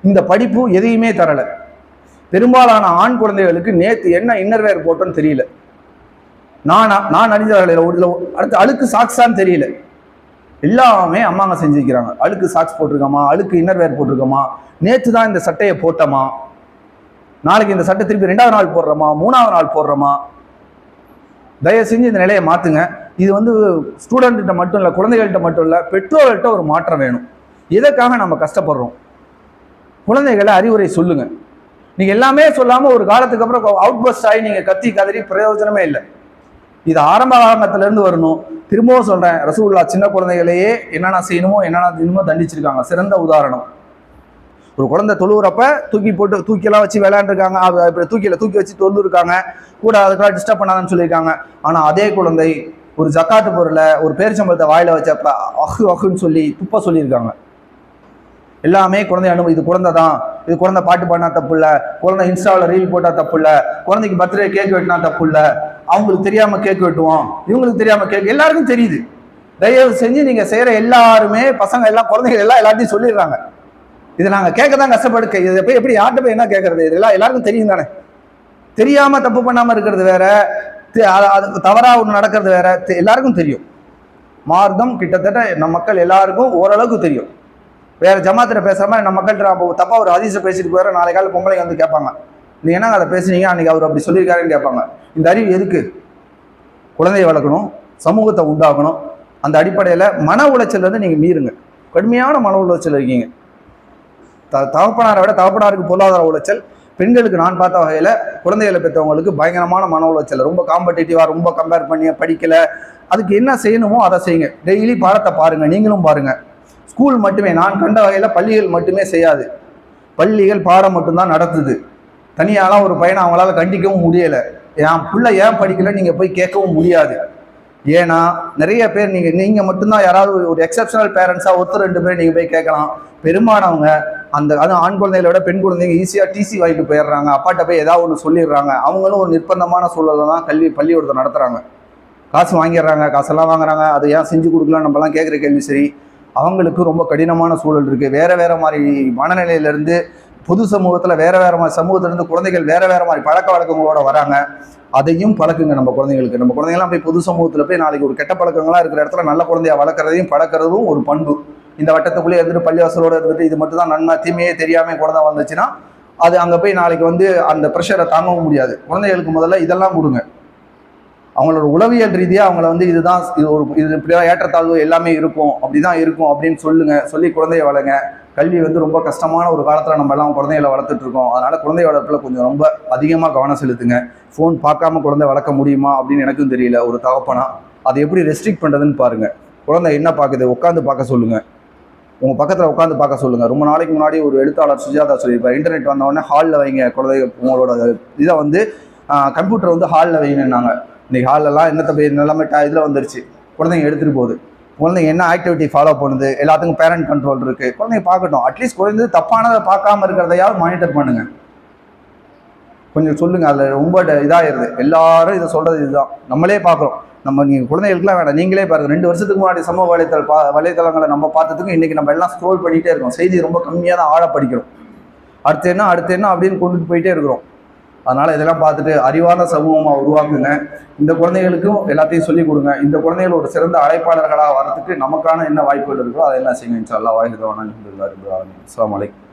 இந்த படிப்பு எதையுமே தரலை. பெரும்பாலான ஆண் குழந்தைகளுக்கு நேற்று என்ன இன்னர்வேர் போட்டோன்னு தெரியல. நான் அறிஞ்சவர்கள் அடுத்து அழுக்கு சாக்ஸான்னு தெரியல. எல்லாமே அம்மாங்க செஞ்சு வைக்கிறாங்க. அழுக்கு சாக்ஸ் போட்டிருக்கோமா, அழுக்கு இன்னர்வேர் போட்டிருக்கோமா, நேற்று தான் இந்த சட்டையை போட்டோமா, நாளைக்கு இந்த சட்டை திருப்பி 2வது நாள் போடுறோமா, 3வது நாள் போடுறோமா? தயவு செஞ்சு இந்த நிலையை மாற்றுங்க. இது வந்து ஸ்டூடெண்ட்கிட்ட மட்டும் இல்லை, குழந்தைகள்கிட்ட மட்டும் இல்லை, பெற்றோர்கள்ட்ட ஒரு மாற்றம் வேணும். எதற்காக நம்ம கஷ்டப்படுறோம்? குழந்தைகளை அறிவுரை சொல்லுங்க. நீங்க எல்லாமே சொல்லாம ஒரு காலத்துக்கு அப்புறம் அவுட் பஸ்ட் ஆகி நீங்க கத்தி கதறி பிரயோஜனமே இல்லை. இது ஆரம்ப காலத்திலிருந்து வரணும். திரும்பவும் சொல்றேன், ரசூலுல்லாஹ் சின்ன குழந்தைகளையே என்னென்ன செய்யணுமோ தண்டிச்சிருக்காங்க. சிறந்த உதாரணம். ஒரு குழந்தை தொழுவுறப்ப தூக்கியெல்லாம் வச்சு விளையாண்டுருக்காங்க, தூக்கி வச்சு தொழுதுருக்காங்க, கூட அதுக்கெல்லாம் டிஸ்டர்ப் பண்ணாதுன்னு சொல்லியிருக்காங்க. ஆனா அதே குழந்தை ஒரு ஜக்காத்து பொருளை, ஒரு பேரிச்சம்பழத்தை வாயில வச்சப்ப அஹுன்னு சொல்லி துப்ப சொல்லியிருக்காங்க. எல்லாமே குழந்தை அனுபவம். இது குழந்தை தான், இது குழந்தை பாட்டு பாடினா தப்பு இல்லை, குழந்தை இன்ஸ்டாவில் ரீல் போட்டா தப்பு இல்லை, குழந்தைக்கு பர்த்டே கேக் வெட்டினா தப்பு இல்லை, அவங்களுக்கு தெரியாம கேக் வெட்டுவோம், இவங்களுக்கு தெரியாம கேக், எல்லாருக்கும் தெரியுது. தயவு செஞ்சு நீங்க செய்யற எல்லாருமே பசங்க எல்லாம் குழந்தைகள் எல்லாம் எல்லாத்தையும் சொல்லிடுறாங்க. இதை நாங்க கேட்க தான் கஷ்டப்படு. இதை போய் எப்படி யார்கிட்ட போய் என்ன கேட்கறது? இதெல்லாம் எல்லாருக்கும் தெரியும் தானே. தெரியாம தப்பு பண்ணாம இருக்கிறது வேற, அது தவறா ஒன்று நடக்கிறது வேற. எல்லாருக்கும் தெரியும். மார்க்கம் கிட்டத்தட்ட நம்ம மக்கள் எல்லாருக்கும் ஓரளவுக்கு தெரியும். வேற ஜமாத்தில் பேசாம நம்ம மக்கள்கிட்ட அப்போ தப்பா ஒரு ஹதீஸை பேசிட்டு போயிட நாளை கால பொம்பளை வந்து கேட்பாங்க, நீங்க என்ன அதை பேசுனீங்க, அன்னைக்கு அவர் அப்படி சொல்லியிருக்காருன்னு கேட்பாங்க. இந்த அறிவு எதுக்கு? குழந்தையை வளர்க்கணும், சமூகத்தை உண்டாக்கணும். அந்த அடிப்படையில் மன உளைச்சல் வந்து நீங்கள் மீறுங்க. கடுமையான மன உளைச்சல் இருக்கீங்க. தகப்பனாரை விட தகப்பனாருக்கு பொருளாதார உளைச்சல், பெண்களுக்கு நான் பார்த்த வகையில் குழந்தைகளை பெற்றவங்களுக்கு பயங்கரமான மன உளைச்சல். ரொம்ப காம்படிட்டிவாக, ரொம்ப கம்பேர் பண்ணி படிக்கலை. அதுக்கு என்ன செய்யணுமோ அதை செய்யுங்க. டெய்லி பாடத்தை பாருங்கள், நீங்களும் பாருங்கள். ஸ்கூல் மட்டுமே நான் கண்ட வகையில் பள்ளிகள் மட்டுமே செய்யாது. பள்ளிகள் பாடம் மட்டும்தான் நடத்துது. தனியாலாம் ஒரு பையனை அவங்களால கண்டிக்கவும் முடியலை. என் பிள்ளை ஏன் படிக்கலை நீங்கள் போய் கேட்கவும் முடியாது. ஏன்னா நிறைய பேர் நீங்கள் மட்டும்தான் யாராவது ஒரு எக்ஸப்ஷனல் பேரண்ட்ஸாக ஒருத்தர் 2 பேர் நீங்கள் போய் கேட்கலாம். பெரும்பானவங்க அதுவும் ஆண் குழந்தைகளை விட பெண் குழந்தைங்க ஈஸியாக டிசி வாங்கிட்டு போயிடுறாங்க. அப்பாட்ட போய் ஏதாவது ஒன்று சொல்லிடுறாங்க. அவங்களும் ஒரு நிர்பந்தமான சூழலில் தான் பள்ளிக்கூடத்தை நடத்துகிறாங்க. காசு வாங்கிடுறாங்க, காசெல்லாம் வாங்குறாங்க. அதை ஏன் செஞ்சு கொடுக்கலாம் நம்மலாம் கேட்குற கேள்வி சரி. அவங்களுக்கு ரொம்ப கடினமான சூழல் இருக்குது. வேறு மாதிரி மனநிலையிலேருந்து பொது சமூகத்தில் வேறு மாதிரி சமூகத்திலேருந்து குழந்தைகள் வேறு மாதிரி பழக்க வழக்கங்களோட வராங்க. அதையும் பழக்குங்க நம்ம குழந்தைங்களுக்கு. நம்ம குழந்தைங்களாம் போய் பொது சமூகத்தில் போய் நாளைக்கு ஒரு கெட்ட பழக்கங்களாக இருக்கிற இடத்துல நல்ல குழந்தைய வளர்க்குறதையும் பழக்கிறதும் ஒரு பண்பு. இந்த வட்டத்துக்குள்ளே இருந்துட்டு பள்ளிவாசலோடு இருந்துட்டு இது மட்டும் தான் நன்மை தீமையே தெரியாமல் குழந்தை வந்துச்சுன்னா அது அங்கே போய் நாளைக்கு வந்து அந்த ப்ரெஷரை தாங்கவும் முடியாது. குழந்தைகளுக்கு முதல்ல இதெல்லாம் கொடுங்க. அவங்களோட உளவியல் ரீதியாக அவங்கள வந்து இது இப்படிதான் ஏற்றத்தாழ்வு எல்லாமே இருக்கும், அப்படிதான் இருக்கும் அப்படின்னு சொல்லி குழந்தைய வளங்க. கல்வி வந்து ரொம்ப கஷ்டமான ஒரு காலத்தில் நம்ம எல்லாம் குழந்தைகளை வளர்த்துட்டு இருக்கோம். அதனால குழந்தை வளர்ப்பில் கொஞ்சம் ரொம்ப அதிகமாக கவனம் செலுத்துங்க. ஃபோன் பார்க்காம குழந்தை வளர்க்க முடியுமா அப்படின்னு எனக்கும் தெரியல. ஒரு தகப்பனா அதை எப்படி ரெஸ்ட்ரிக்ட் பண்ணுறதுன்னு பாருங்க. குழந்தை என்ன பார்க்குது உட்காந்து பார்க்க சொல்லுங்க. உங்கள் பக்கத்தில் உட்காந்து பார்க்க சொல்லுங்கள். ரொம்ப நாளைக்கு முன்னாடி ஒரு எழுத்தாளர் சுஜாதா சொல்லியிருப்பார், இன்டர்நெட் வந்தவொடனே ஹாலில் வைங்க குழந்தை, உங்களோட இதை வந்து கம்ப்யூட்டர் வந்து ஹாலில் வைங்கன்னாங்க. இன்றைக்கி ஹாலெல்லாம் என்னத்தை எல்லாமே இதில் வந்துருச்சு. குழந்தைங்க எடுத்துகிட்டு போகுது. குழந்தைங்க என்ன ஆக்டிவிட்டி ஃபாலோ பண்ணுது, எல்லாத்துக்கும் பேரண்ட் கண்ட்ரோல் இருக்குது. குழந்தைங்க பார்க்கட்டும். அட்லீஸ்ட் குழந்தை தப்பானதை பார்க்காம இருக்கிறதையாவது மானிட்டர் பண்ணுங்கள். கொஞ்சம் சொல்லுங்கள். அதில் ரொம்ப இதாகிடுது. எல்லாரும் இதை சொல்கிறது இதுதான். நம்மளே பார்க்குறோம். நீங்கள் குழந்தைகளுக்குலாம் வேண்டாம், நீங்களே பாருங்கள். 2 வருஷத்துக்கு முன்னாடி சமூக வலைத்தளங்களை நம்ம பார்த்ததுக்கும் இன்றைக்கி நம்ம எல்லாம் ஸ்க்ரோல் பண்ணிகிட்டே இருக்கோம். செய்தி ரொம்ப கம்மியாக தான் ஆழ படிக்கிறோம். அடுத்து என்ன அப்படின்னு கொண்டுட்டு போயிட்டே இருக்கிறோம். அதனால் இதெல்லாம் பார்த்துட்டு அறிவான சமூகமாக உருவாக்குங்க. இந்த குழந்தைகளுக்கும் எல்லாத்தையும் சொல்லிக் கொடுங்க. இந்த குழந்தைகள் ஒரு சிறந்த அழைப்பாளர்களாக வரதுக்கு நமக்கான என்ன வாய்ப்புகள் இருக்கோ அதெல்லாம் செய்யுங்க. இன்ஷா அல்லாஹ். வாஹிது வ அஸ்ஸலாமு அலைக்கும்.